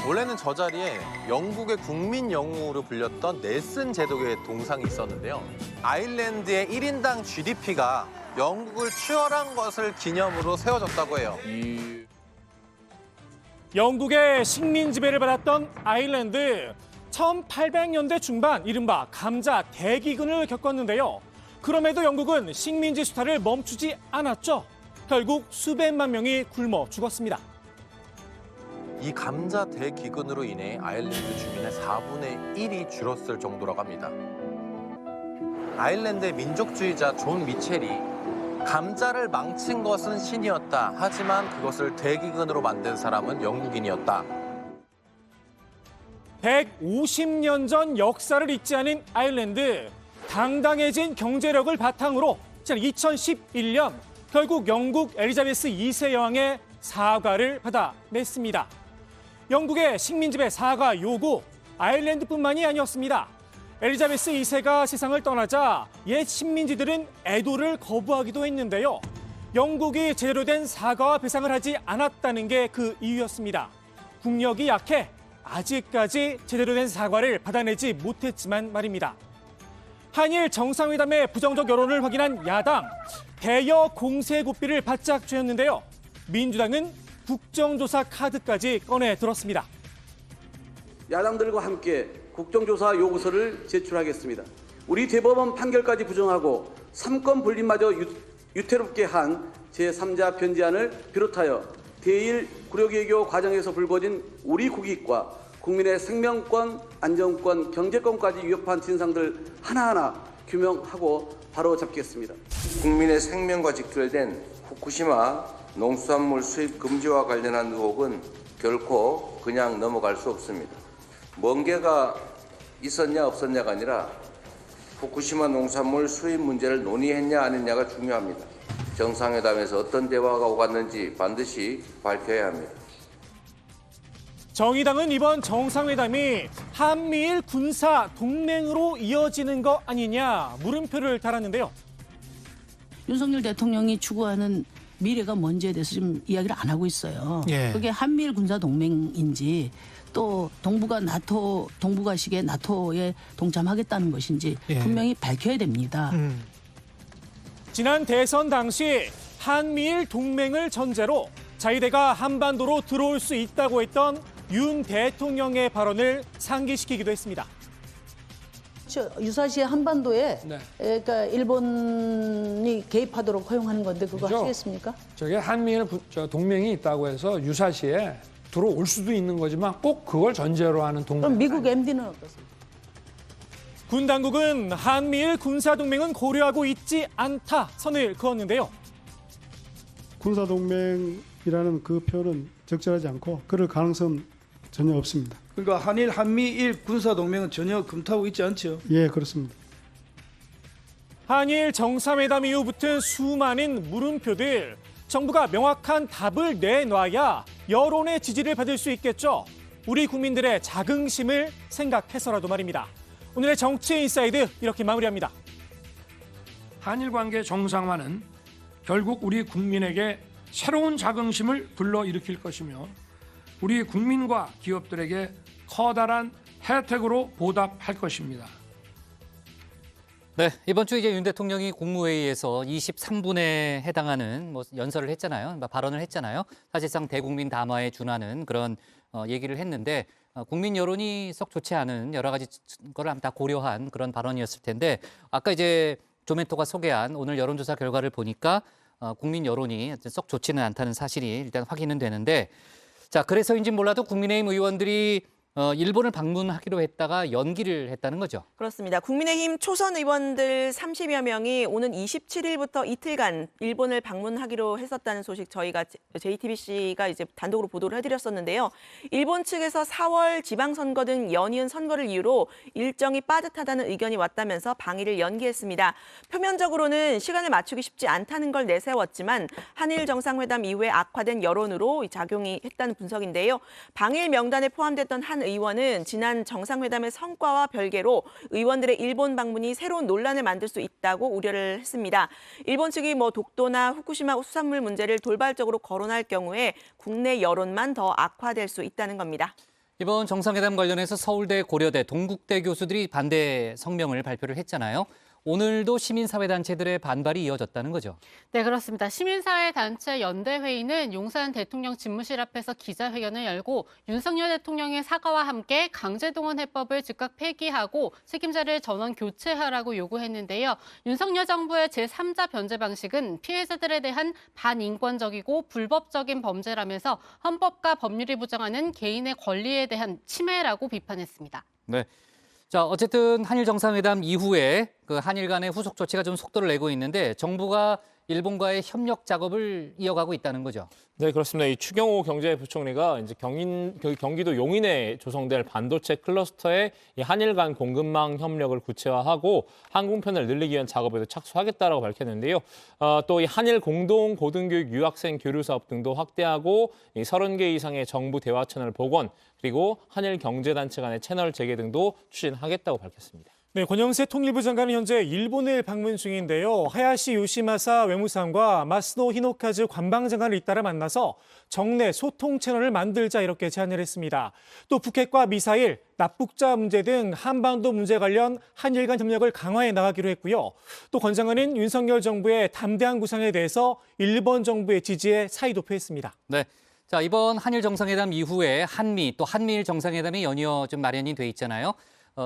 원래는 저 자리에 영국의 국민 영웅으로 불렸던 넬슨 제독의 동상이 있었는데요. 아일랜드의 1인당 GDP가 영국을 추월한 것을 기념으로 세워졌다고 해요. 영국의 식민 지배를 받았던 아일랜드, 1800년대 중반 이른바 감자 대기근을 겪었는데요. 그럼에도 영국은 식민지 수탈을 멈추지 않았죠. 결국 수백만 명이 굶어 죽었습니다. 이 감자 대기근으로 인해 아일랜드 주민의 4분의 1이 줄었을 정도라고 합니다. 아일랜드의 민족주의자 존 미첼이 감자를 망친 것은 신이었다. 하지만 그것을 대기근으로 만든 사람은 영국인이었다. 150년 전 역사를 잊지 않은 아일랜드. 당당해진 경제력을 바탕으로 지난 2011년 결국 영국 엘리자베스 2세 여왕의 사과를 받아냈습니다. 영국의 식민지배 사과 요구, 아일랜드뿐만이 아니었습니다. 엘리자베스 2세가 세상을 떠나자 옛 식민지들은 애도를 거부하기도 했는데요. 영국이 제대로 된 사과와 배상을 하지 않았다는 게 그 이유였습니다. 국력이 약해 아직까지 제대로 된 사과를 받아내지 못했지만 말입니다. 한일 정상회담의 부정적 여론을 확인한 야당, 대여 공세 고삐를 바짝 쥐었는데요. 민주당은 국정조사 카드까지 꺼내 들었습니다. 야당들과 함께 국정조사 요구서를 제출하겠습니다. 우리 대법원 판결까지 부정하고 3건 분립마저 유태롭게 한 제3자 편지안을 비롯하여 대일 구력외교 과정에서 불거진 우리 국익과 국민의 생명권, 안전권, 경제권까지 위협한 진상들 하나하나 규명하고 바로잡겠습니다. 국민의 생명과 직결된 후쿠시마 농수산물 수입 금지와 관련한 의혹은 결코 그냥 넘어갈 수 없습니다. 멍게가 있었냐 없었냐가 아니라 후쿠시마 농산물 수입 문제를 논의했냐 안 했냐가 중요합니다. 정상회담에서 어떤 대화가 오갔는지 반드시 밝혀야 합니다. 정의당은 이번 정상회담이 한미일 군사 동맹으로 이어지는 거 아니냐 물음표를 달았는데요. 윤석열 대통령이 추구하는 미래가 뭔지에 대해서 지금 이야기를 안 하고 있어요. 예. 그게 한미일 군사 동맹인지 또 동북아식의 나토에 동참하겠다는 것인지 예. 분명히 밝혀야 됩니다. 지난 대선 당시 한미일 동맹을 전제로 자위대가 한반도로 들어올 수 있다고 했던 윤 대통령의 발언을 상기시키기도 했습니다. 유사시에 한반도에 그러니까 일본이 개입하도록 허용하는 건데 그거 그렇죠. 하시겠습니까? 저게 한미일 동맹이 있다고 해서 유사시에 들어올 수도 있는 거지만 꼭 그걸 전제로 하는 동맹. 그럼 미국 MD는 어떻습니까? 군 당국은 한미일 군사 동맹은 고려하고 있지 않다 선을 그었는데요. 군사동맹이라는 그 표현은 적절하지 않고 그럴 가능성 전혀 없습니다. 그러니까 한미일 군사동맹은 전혀 검토하고 있지 않죠? 예, 그렇습니다. 한일 정상회담 이후 붙은 수많은 물음표들, 정부가 명확한 답을 내놔야 여론의 지지를 받을 수 있겠죠. 우리 국민들의 자긍심을 생각해서라도 말입니다. 오늘의 정치 인사이드 이렇게 마무리합니다. 한일 관계 정상화는 결국 우리 국민에게 새로운 자긍심을 불러일으킬 것이며 우리 국민과 기업들에게 커다란 혜택으로 보답할 것입니다. 네, 이번 주 이제 윤 대통령이 국무회의에서 23분에 해당하는 연설을 했잖아요. 발언을 했잖아요. 사실상 대국민 담화에 준하는 그런 얘기를 했는데 국민 여론이 썩 좋지 않은 여러 가지 거를 다 고려한 그런 발언이었을 텐데 아까 이제 조멘토가 소개한 오늘 여론조사 결과를 보니까 국민 여론이 썩 좋지는 않다는 사실이 일단 확인은 되는데 자, 그래서인지 몰라도 국민의힘 의원들이 일본을 방문하기로 했다가 연기를 했다는 거죠. 그렇습니다. 국민의힘 초선 의원들 30여 명이 오는 27일부터 이틀간 일본을 방문하기로 했었다는 소식 저희가 JTBC가 이제 단독으로 보도를 해드렸었는데요. 일본 측에서 4월 지방선거 등 연이은 선거를 이유로 일정이 빠듯하다는 의견이 왔다면서 방일을 연기했습니다. 표면적으로는 시간을 맞추기 쉽지 않다는 걸 내세웠지만 한일 정상회담 이후에 악화된 여론으로 작용이 했다는 분석인데요. 방일 명단에 포함됐던 한 의원은 지난 정상회담의 성과와 별개로 의원들의 일본 방문이 새로운 논란을 만들 수 있다고 우려를 했습니다. 일본 측이 독도나 후쿠시마 수산물 문제를 돌발적으로 거론할 경우에 국내 여론만 더 악화될 수 있다는 겁니다. 이번 정상회담 관련해서 서울대, 고려대, 동국대 교수들이 반대 성명을 발표를 했잖아요. 오늘도 시민사회단체들의 반발이 이어졌다는 거죠. 네, 그렇습니다. 시민사회단체 연대회의는 용산 대통령 집무실 앞에서 기자회견을 열고 윤석열 대통령의 사과와 함께 강제동원 해법을 즉각 폐기하고 책임자를 전원 교체하라고 요구했는데요. 윤석열 정부의 제3자 변제 방식은 피해자들에 대한 반인권적이고 불법적인 범죄라면서 헌법과 법률이 부정하는 개인의 권리에 대한 침해라고 비판했습니다. 네. 자, 어쨌든 한일 정상회담 이후에 그 한일 간의 후속 조치가 좀 속도를 내고 있는데 정부가 일본과의 협력 작업을 이어가고 있다는 거죠. 네, 그렇습니다. 이 추경호 경제부총리가 이제 경기도 용인에 조성될 반도체 클러스터의 이 한일 간 공급망 협력을 구체화하고 항공편을 늘리기 위한 작업에도 착수하겠다라고 밝혔는데요. 또 이 한일 공동 고등교육 유학생 교류 사업 등도 확대하고 이 30개 이상의 정부 대화 채널 복원 그리고 한일 경제단체 간의 채널 재개 등도 추진하겠다고 밝혔습니다. 네, 권영세 통일부 장관은 현재 일본을 방문 중인데요. 하야시 요시마사 외무상과 마스노 히노카즈 관방장관을 잇따라 만나서 정내 소통 채널을 만들자 이렇게 제안을 했습니다. 또 북핵과 미사일, 납북자 문제 등 한반도 문제 관련 한일 간 협력을 강화해 나가기로 했고요. 또 권 장관은 윤석열 정부의 담대한 구상에 대해서 일본 정부의 지지에 사의도 표했습니다. 네. 자, 이번 한일 정상회담 이후에 한미 또 한미일 정상회담이 연이어 좀 마련이 돼 있잖아요.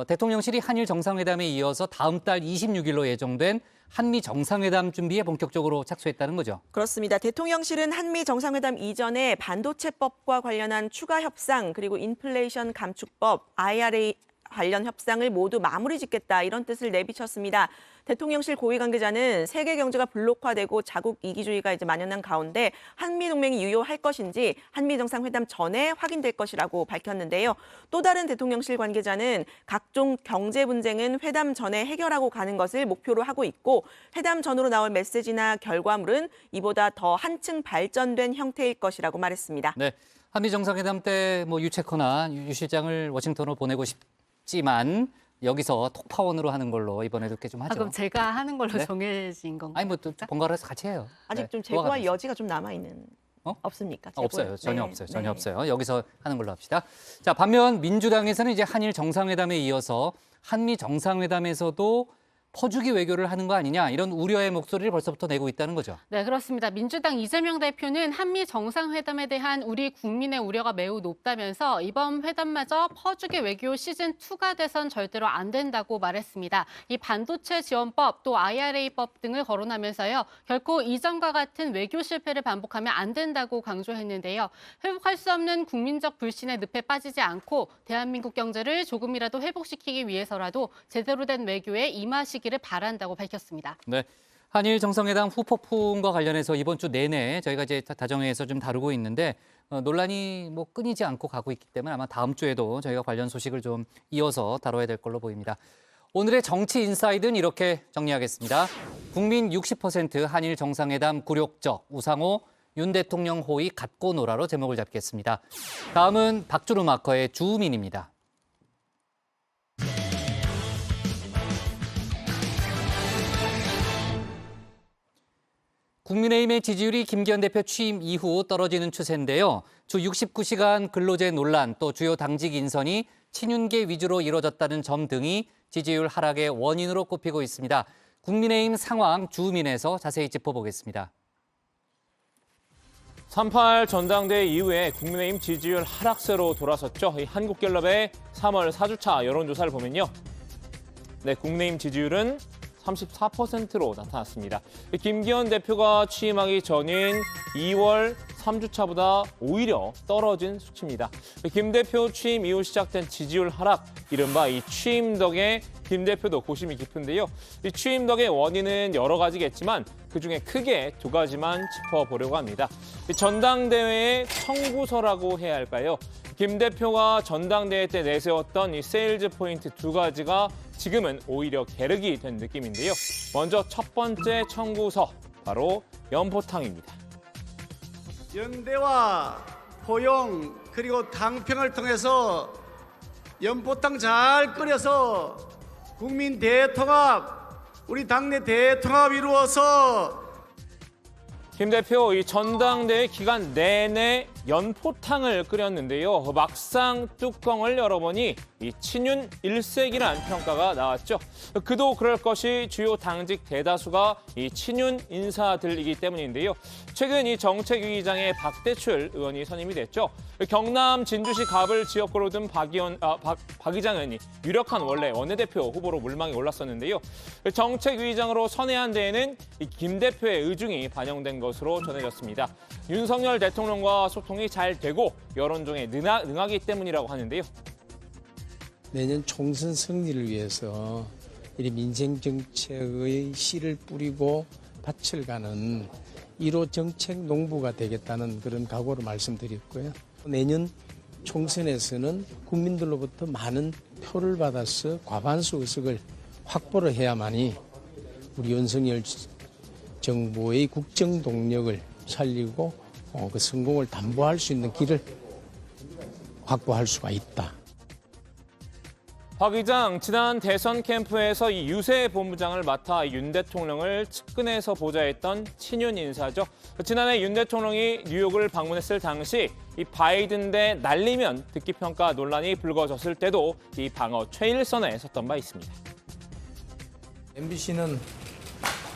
대통령실이 한일 정상회담에 이어서 다음 달 26일로 예정된 한미 정상회담 준비에 본격적으로 착수했다는 거죠. 그렇습니다. 대통령실은 한미 정상회담 이전에 반도체법과 관련한 추가 협상 그리고 인플레이션 감축법, IRA 관련 협상을 모두 마무리 짓겠다 이런 뜻을 내비쳤습니다. 대통령실 고위 관계자는 세계 경제가 블록화되고 자국 이기주의가 이제 만연한 가운데 한미 동맹이 유효할 것인지 한미 정상회담 전에 확인될 것이라고 밝혔는데요. 또 다른 대통령실 관계자는 각종 경제 분쟁은 회담 전에 해결하고 가는 것을 목표로 하고 있고 회담 전으로 나올 메시지나 결과물은 이보다 더 한층 발전된 형태일 것이라고 말했습니다. 네, 한미 정상회담 때 유채커나 유 실장을 워싱턴으로 보내고 싶지만 여기서 톡파원으로 하는 걸로 이번에도 이렇게 좀 하죠. 그럼 제가 하는 걸로 네? 정해진 건가요? 아니 또 번갈아 서 같이 해요. 아직 네, 좀 제고할 여지가 좀 남아 있는 없습니까? 없어요. 전혀 네, 없어요. 전혀 네. 없어요. 여기서 하는 걸로 합시다. 자, 반면 민주당에서는 이제 한일 정상회담에 이어서 한미 정상회담에서도 퍼주기 외교를 하는 거 아니냐 이런 우려의 목소리를 벌써부터 내고 있다는 거죠. 네, 그렇습니다. 민주당 이재명 대표는 한미 정상회담에 대한 우리 국민의 우려가 매우 높다면서 이번 회담마저 퍼주기 외교 시즌2가 돼선 절대로 안 된다고 말했습니다. 이 반도체 지원법 또 IRA법 등을 거론하면서요. 결코 이전과 같은 외교 실패를 반복하면 안 된다고 강조했는데요. 회복할 수 없는 국민적 불신의 늪에 빠지지 않고 대한민국 경제를 조금이라도 회복시키기 위해서라도 제대로 된 외교에 임하시기를 바란다고 밝혔습니다. 네, 한일 정상회담 후폭풍과 관련해서 이번 주 내내 저희가 이제 다정회에서 좀 다루고 있는데 논란이 끊이지 않고 가고 있기 때문에 아마 다음 주에도 저희가 관련 소식을 좀 이어서 다뤄야 될 걸로 보입니다. 오늘의 정치 인사이드는 이렇게 정리하겠습니다. 국민 60% 한일 정상회담 굴욕적 우상호 윤 대통령 호의 갖고 놀아로 제목을 잡겠습니다. 다음은 박주루 마커의 주민입니다. 국민의힘의 지지율이 김기현 대표 취임 이후 떨어지는 추세인데요. 주 69시간 근로제 논란 또 주요 당직 인선이 친윤계 위주로 이뤄졌다는 점 등이 지지율 하락의 원인으로 꼽히고 있습니다. 국민의힘 상황 주민에서 자세히 짚어보겠습니다. 3.8 전당대회 이후에 국민의힘 지지율 하락세로 돌아섰죠. 이 한국갤럽의 3월 4주차 여론조사를 보면요. 네, 국민의힘 지지율은 34%로 나타났습니다. 김기현 대표가 취임하기 전인 2월 3주차보다 오히려 떨어진 수치입니다. 김 대표 취임 이후 시작된 지지율 하락, 이른바 이 취임 덕에 김 대표도 고심이 깊은데요. 이 취임 덕의 원인은 여러 가지겠지만 그중에 크게 두 가지만 짚어보려고 합니다. 전당대회의 청구서라고 해야 할까요? 김 대표가 전당대회 때 내세웠던 이 세일즈 포인트 두 가지가 지금은 오히려 계륵이 된 느낌인데요. 먼저 첫 번째 청구서, 바로 연포탕입니다. 연대와 포용 그리고 당평을 통해서 연포탕 잘 끓여서 국민 대통합, 우리 당내 대통합 이루어서 김 대표 이 전당대회 기간 내내 연포탕을 끓였는데요. 막상 뚜껑을 열어보니 이 친윤 일색이란 평가가 나왔죠. 그도 그럴 것이 주요 당직 대다수가 이 친윤 인사들이기 때문인데요. 최근 이 정책위의장에 박대출 의원이 선임이 됐죠. 경남 진주시 갑을 지역구로 둔 박 의장은 유력한 원래 원내대표 후보로 물망에 올랐었는데요. 정책위의장으로 선회한 데에는 이 김 대표의 의중이 반영된 것으로 전해졌습니다. 윤석열 대통령과 소통이 잘 되고 여론종에 능하기 때문이라고 하는데요. 내년 총선 승리를 위해서 이 민생 정책의 씨를 뿌리고 밭을 가는 1호 정책 농부가 되겠다는 그런 각오로 말씀드렸고요. 내년 총선에서는 국민들로부터 많은 표를 받아서 과반수 의석을 확보를 해야만이 우리 윤석열 정부의 국정 동력을 살리고 그 성공을 담보할 수 있는 길을 확보할 수가 있다. 박 의장, 지난 대선 캠프에서 이 유세 본부장을 맡아 윤 대통령을 측근에서 보좌했던 친윤 인사죠. 지난해 윤 대통령이 뉴욕을 방문했을 당시 이 바이든 대 날리면 듣기 평가 논란이 불거졌을 때도 이 방어 최일선에 섰던 바 있습니다. MBC는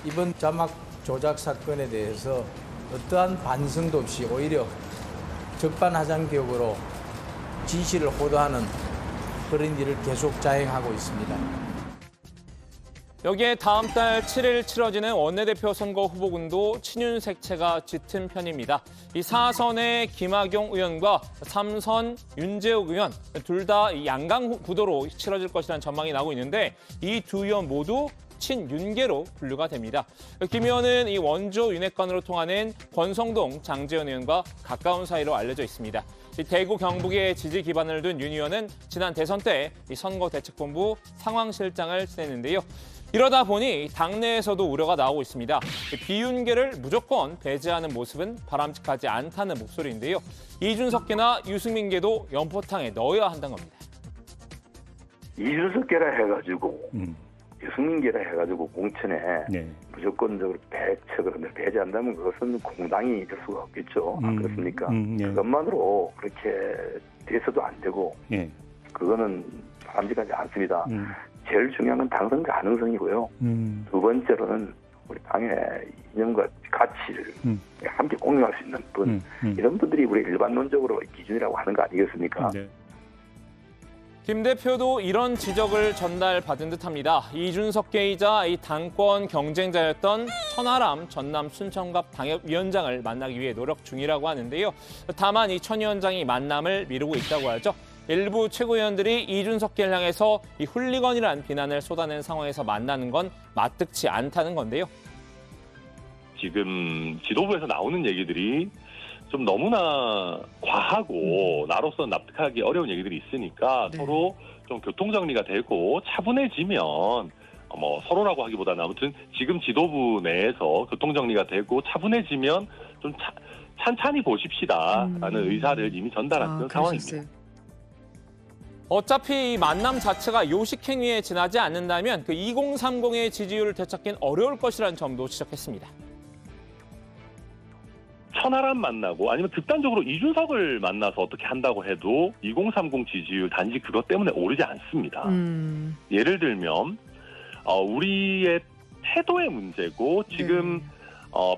이번 자막 조작 사건에 대해서 어떠한 반성도 없이 오히려 적반하장격으로 진실을 호도하는 그런 일을 계속 자행하고 있습니다. 여기에 다음 달 7일 치러지는 원내대표 선거 후보군도 친윤 색채가 짙은 편입니다. 이 4선의 김학용 의원과 3선 윤재욱 의원 둘 다 양강 구도로 치러질 것이라는 전망이 나오고 있는데 이 두 의원 모두 친윤계로 분류가 됩니다. 김 의원은 이 원조 윤핵관으로 통하는 권성동 장제원 의원과 가까운 사이로 알려져 있습니다. 대구 경북의 지지 기반을 둔 윤 의원은 지난 대선 때 선거대책본부 상황실장을 지냈는데요. 이러다 보니 당내에서도 우려가 나오고 있습니다. 비윤계를 무조건 배제하는 모습은 바람직하지 않다는 목소리인데요. 이준석계나 유승민계도 연포탕에 넣어야 한다는 겁니다. 이준석계라 해가지고 유승민계라 해가지고 공천에 무조건적으로 배척을 배제한다면 그것은 공당이 될 수가 없겠죠. 안 그렇습니까? 그것만으로 그렇게 돼서도 안 되고 그거는 바람직하지 않습니다. 제일 중요한 건 당선 가능성이고요. 두 번째로는 우리 당의 이념과 가치를 함께 공유할 수 있는 분, 이런 분들이 우리 일반론적으로 기준이라고 하는 거 아니겠습니까? 김 대표도 이런 지적을 전달받은 듯합니다. 이준석계이자 이 당권 경쟁자였던 천하람 전남 순천갑 당협위원장을 만나기 위해 노력 중이라고 하는데요. 다만 이 천 위원장이 만남을 미루고 있다고 하죠. 일부 최고위원들이 이준석계를 향해서 이 훌리건이라는 비난을 쏟아낸 상황에서 만나는 건 마뜩지 않다는 건데요. 지금 지도부에서 나오는 얘기들이 좀 너무나 과하고 나로서 납득하기 어려운 얘기들이 있으니까 서로 좀 교통정리가 되고 차분해지면 서로라고 하기보다는 아무튼 지금 지도부 내에서 교통정리가 되고 차분해지면 좀 찬찬히 보십시다라는 의사를 이미 전달한 그런 상황입니다. 어차피 이 만남 자체가 요식행위에 지나지 않는다면 그 2030의 지지율을 되찾긴 어려울 것이라는 점도 지적했습니다. 천하람 만나고 아니면 극단적으로 이준석을 만나서 어떻게 한다고 해도 2030 지지율 단지 그것 때문에 오르지 않습니다. 예를 들면 우리의 태도의 문제고 지금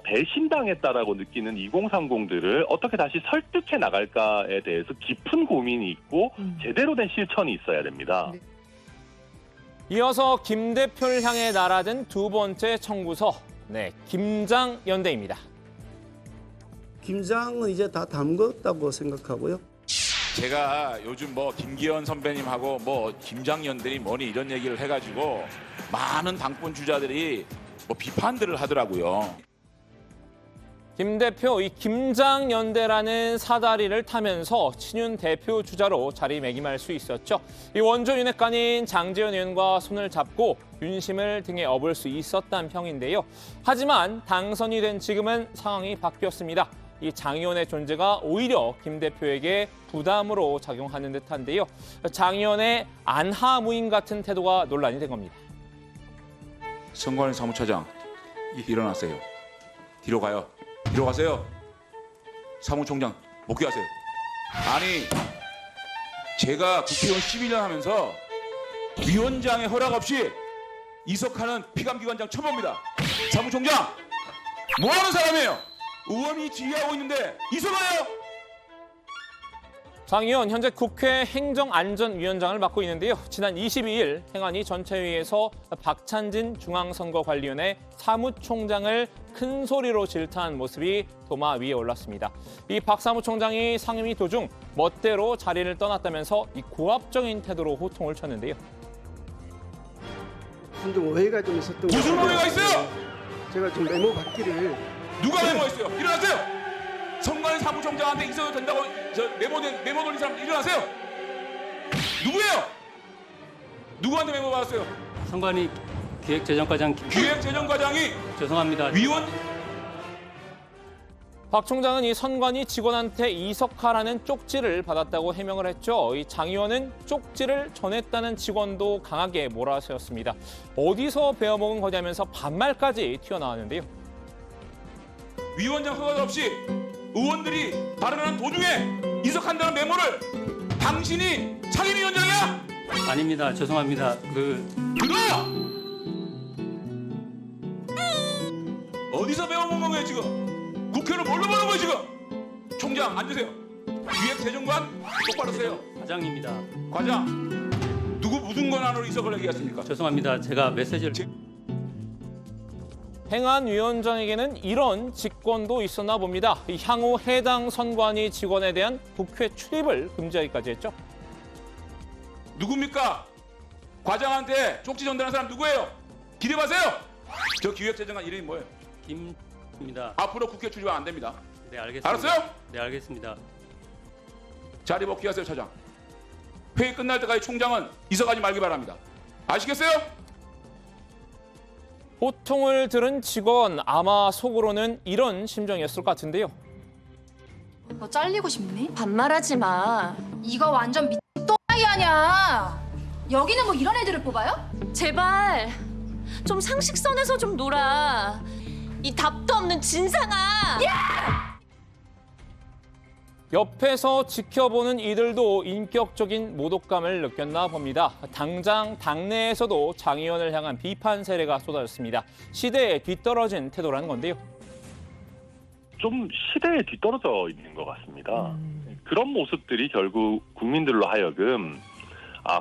배신당했다라고 느끼는 2030들을 어떻게 다시 설득해 나갈까에 대해서 깊은 고민이 있고 제대로 된 실천이 있어야 됩니다. 이어서 김 대표를 향해 날아든 두 번째 청구서, 김장연대입니다. 김장은 이제 다 담궜다고 생각하고요. 제가 요즘 김기현 선배님하고 김장연대니 뭐니 이런 얘기를 해가지고 많은 당권 주자들이 비판들을 하더라고요. 김 대표 이 김장연대라는 사다리를 타면서 친윤 대표 주자로 자리매김할 수 있었죠. 이 원조 윤핵관인 장제원 의원과 손을 잡고 윤심을 등에 업을 수 있었다는 평인데요. 하지만 당선이 된 지금은 상황이 바뀌었습니다. 이 장 의원의 존재가 오히려 김 대표에게 부담으로 작용하는 듯한데요. 장 의원의 안하무인 같은 태도가 논란이 된 겁니다. 선관위 사무처장 일어나세요. 뒤로 가요. 뒤로 가세요. 사무총장 복귀하세요. 아니 제가 국회의원 11년 하면서 위원장의 허락 없이 이석하는 피감기관장 처음 봅니다. 사무총장 뭐 하는 사람이에요? 의원이 지휘하고 있는데 이석하요? 장 의원 현재 국회 행정안전위원장을 맡고 있는데요. 지난 22일 행안위 전체회의에서 박찬진 중앙선거관리위원회 사무총장을 큰 소리로 질타한 모습이 도마 위에 올랐습니다. 이 박 사무총장이 상임위 도중 멋대로 자리를 떠났다면서 이 고압적인 태도로 호통을 쳤는데요. 한동 오해가 좀 있었던 것 같아요. 무슨 오해가 있어요? 제가 좀 메모 받기를. 누가 메모했어요? 일어나세요. 선관위 사무총장한테 있어도 된다고 메모 돌린 사람 일어나세요. 누구예요? 누구한테 메모 받았어요? 선관위 기획재정과장 기획재정과장이 죄송합니다. 위원 박 총장은 이 선관위 직원한테 이석하라는 쪽지를 받았다고 해명을 했죠. 이 장 의원은 쪽지를 전했다는 직원도 강하게 몰아세웠습니다. 어디서 배워먹은 거냐면서 반말까지 튀어나왔는데요. 위원장 허가 없이 의원들이 발언하는 도중에 이석한다는 메모를 당신이 상임위원장이야? 아닙니다. 죄송합니다. 들어! 어디서 배워먹은 거예요 지금? 국회를 뭘로 보는 거예요 지금? 총장 앉으세요. 기획재정관 똑바로 세요. 과장입니다. 과장 누구 무슨 권한으로 이석을 얘기했습니까? 죄송합니다. 제가 메시지를 행안위원장에게는 이런 직권도 있었나 봅니다. 향후 해당 선관위 직원에 대한 국회 출입을 금지하기까지 했죠. 누굽니까? 과장한테 쪽지 전달한 사람 누구예요? 기대하세요. 저 기획재정관 이름이 뭐예요? 김입니다. 앞으로 국회 출입 안 됩니다. 네, 알겠습니다. 알았어요? 네, 알겠습니다. 자리 복귀하세요, 차장. 회의 끝날 때까지 총장은 이석하지 말기 바랍니다. 아시겠어요? 호통을 들은 직원 아마 속으로는 이런 심정이었을 것 같은데요. 너 잘리고 싶니? 반말하지 마. 이거 완전 또라이 아니야. 여기는 뭐 이런 애들을 뽑아요? 제발 좀 상식선에서 좀 놀아. 이 답도 없는 진상아. 야! 옆에서 지켜보는 이들도 인격적인 모독감을 느꼈나 봅니다. 당장 당내에서도 장 의원을 향한 비판 세례가 쏟아졌습니다. 시대에 뒤떨어진 태도라는 건데요. 좀 시대에 뒤떨어져 있는 것 같습니다. 그런 모습들이 결국 국민들로 하여금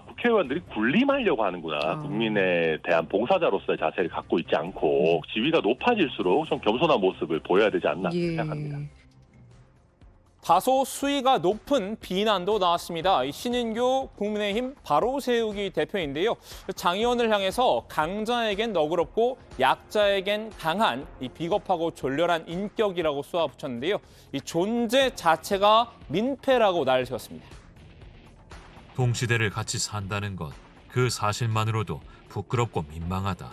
국회의원들이 군림하려고 하는구나. 국민에 대한 봉사자로서의 자세를 갖고 있지 않고 지위가 높아질수록 좀 겸손한 모습을 보여야 되지 않나 생각합니다. 다소 수위가 높은 비난도 나왔습니다. 신인규 국민의힘 바로 세우기 대표인데요. 장 의원을 향해서 강자에겐 너그럽고 약자에겐 강한 이 비겁하고 졸렬한 인격이라고 쏘아붙였는데요. 이 존재 자체가 민폐라고 날을 세웠습니다. 동시대를 같이 산다는 것, 그 사실만으로도 부끄럽고 민망하다.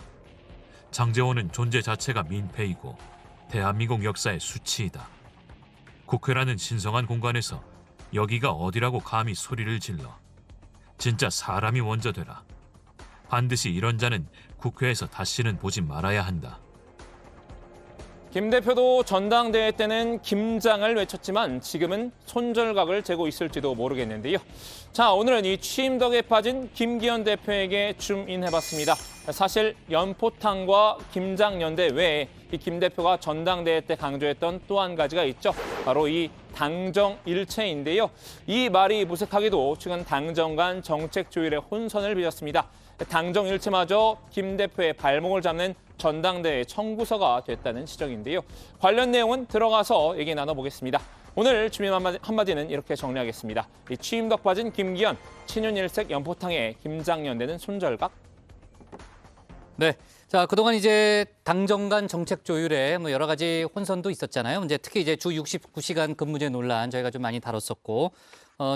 장제원은 존재 자체가 민폐이고 대한민국 역사의 수치이다. 국회라는 신성한 공간에서 여기가 어디라고 감히 소리를 질러. 진짜 사람이 먼저 되라. 반드시 이런 자는 국회에서 다시는 보지 말아야 한다. 김 대표도 전당대회 때는 김장을 외쳤지만 지금은 손절각을 재고 있을지도 모르겠는데요. 자, 오늘은 이 취임덕에 빠진 김기현 대표에게 줌인해봤습니다. 사실 연포탕과 김장연대 외에 이 김 대표가 전당대회 때 강조했던 또 한 가지가 있죠. 바로 이 당정일체인데요. 이 말이 무색하게도 최근 당정 간 정책 조율의 혼선을 빚었습니다. 당정일체마저 김 대표의 발목을 잡는 전당대회 청구서가 됐다는 지적인데요. 관련 내용은 들어가서 얘기 나눠보겠습니다. 오늘 취임 한마디는 이렇게 정리하겠습니다. 이 취임덕 빠진 김기현, 친윤일색 연포탕에 김장연대는 손절각? 네. 자, 그동안 이제 당정 간 정책 조율에 뭐 여러 가지 혼선도 있었잖아요. 이제 특히 이제 주 69시간 근무제 논란 저희가 좀 많이 다뤘었고,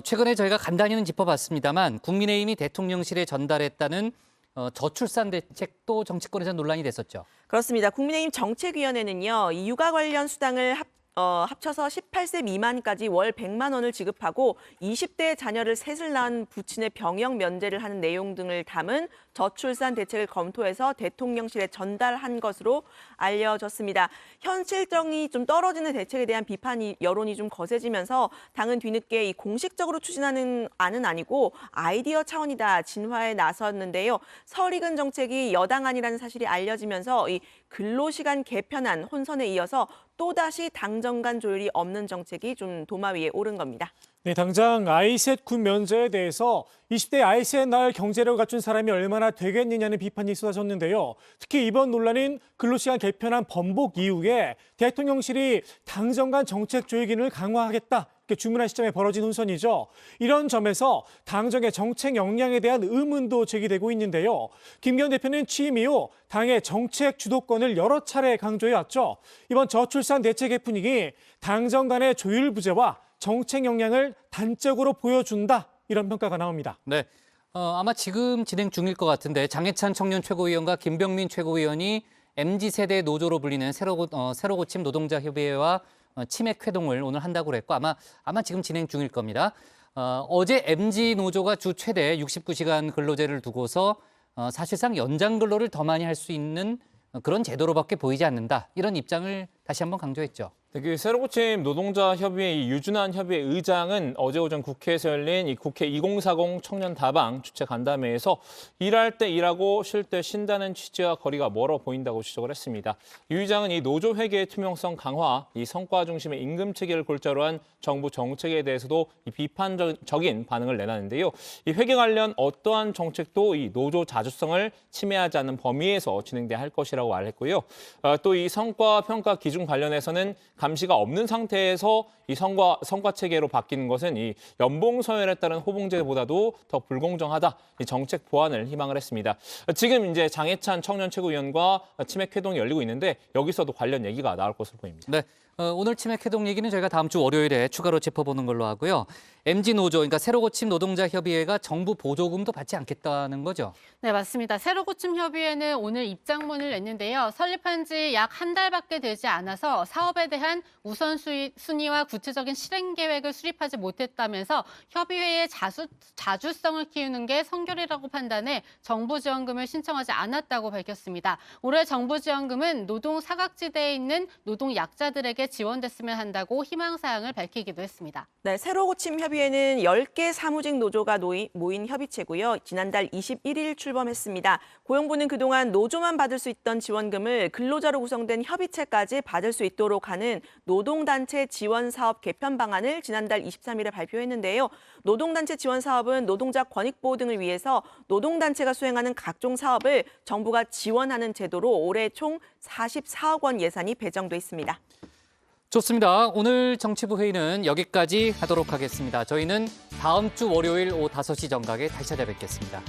최근에 저희가 간단히는 짚어봤습니다만 국민의힘이 대통령실에 전달했다는 저출산 대책도 정치권에서 논란이 됐었죠. 그렇습니다. 국민의힘 정책위원회는요, 이 육아 관련 수당을 합쳐서 18세 미만까지 월 100만 원을 지급하고 20대 자녀를 셋을 낳은 부친의 병역 면제를 하는 내용 등을 담은 저출산 대책을 검토해서 대통령실에 전달한 것으로 알려졌습니다. 현실성이 좀 떨어지는 대책에 대한 비판 여론이 좀 거세지면서 당은 뒤늦게 이 공식적으로 추진하는 안은 아니고 아이디어 차원이다 진화에 나섰는데요. 설익은 정책이 여당안이라는 사실이 알려지면서 이 근로시간 개편안 혼선에 이어서 또다시 당정 간 조율이 없는 정책이 좀 도마 위에 오른 겁니다. 네, 당장 아이셋 군 면제에 대해서 20대 아이셋 낳을 경제력을 갖춘 사람이 얼마나 되겠느냐는 비판이 쏟아졌는데요. 특히 이번 논란인 근로시간 개편안 번복 이후에 대통령실이 당정 간 정책 조율 기능을 강화하겠다. 이렇게 주문한 시점에 벌어진 혼선이죠. 이런 점에서 당정의 정책 역량에 대한 의문도 제기되고 있는데요. 김기현 대표는 취임 이후 당의 정책 주도권을 여러 차례 강조해왔죠. 이번 저출산 대책의 분위기, 당정 간의 조율 부재와 정책 역량을 단적으로 보여준다. 이런 평가가 나옵니다. 네, 아마 지금 진행 중일 것 같은데 장해찬 청년 최고위원과 김병민 최고위원이 MZ세대 노조로 불리는 새로 고침 노동자 협의회와 치맥 회동을 오늘 한다고 그랬고 아마 지금 진행 중일 겁니다. 어제 MZ 노조가 주 최대 69시간 근로제를 두고서 사실상 연장 근로를 더 많이 할 수 있는 그런 제도로밖에 보이지 않는다. 이런 입장을 다시 한번 강조했죠. 그 새로 고침 노동자 협의회 이 유준환 협의회 의장은 어제 오전 국회에서 열린 이 국회 2040 청년 다방 주최 간담회에서 일할 때 일하고 쉴 때 쉰다는 취지와 거리가 멀어 보인다고 지적을 했습니다. 유 의장은 이 노조 회계의 투명성 강화, 이 성과 중심의 임금 체계를 골자로 한 정부 정책에 대해서도 이 비판적인 반응을 내놨는데요. 이 회계 관련 어떠한 정책도 이 노조 자주성을 침해하지 않는 범위에서 진행돼야 할 것이라고 말했고요. 또 이 성과 평가 기준 관련해서는 감시가 없는 상태에서 이 성과 체계로 바뀌는 것은 이 연봉 서열에 따른 호봉제보다도 더 불공정하다. 이 정책 보완을 희망을 했습니다. 지금 이제 장해찬 청년 최고위원과 치맥 회동이 열리고 있는데 여기서도 관련 얘기가 나올 것으로 보입니다. 네. 오늘 치맥 회동 얘기는 저희가 다음 주 월요일에 추가로 짚어보는 걸로 하고요. MZ 노조, 그러니까 새로 고침 노동자 협의회가 정부 보조금도 받지 않겠다는 거죠? 네, 맞습니다. 새로 고침 협의회는 오늘 입장문을 냈는데요. 설립한 지 약 한 달밖에 되지 않아서 사업에 대한 우선순위와 구체적인 실행 계획을 수립하지 못했다면서 협의회의 자주성을 키우는 게 성결이라고 판단해 정부 지원금을 신청하지 않았다고 밝혔습니다. 올해 정부 지원금은 노동 사각지대에 있는 노동 약자들에게 지원됐으면 한다고 희망사항을 밝히기도 했습니다. 네, 새로 고침 협의회는 10개 사무직 노조가 모인 협의체고요. 지난달 21일 출범했습니다. 고용부는 그동안 노조만 받을 수 있던 지원금을 근로자로 구성된 협의체까지 받을 수 있도록 하는 노동단체 지원 사업 개편 방안을 지난달 23일에 발표했는데요. 노동단체 지원 사업은 노동자 권익보호 등을 위해서 노동단체가 수행하는 각종 사업을 정부가 지원하는 제도로 올해 총 44억 원 예산이 배정돼 있습니다. 좋습니다. 오늘 정치부 회의는 여기까지 하도록 하겠습니다. 저희는 다음 주 월요일 오후 5시 정각에 다시 찾아뵙겠습니다.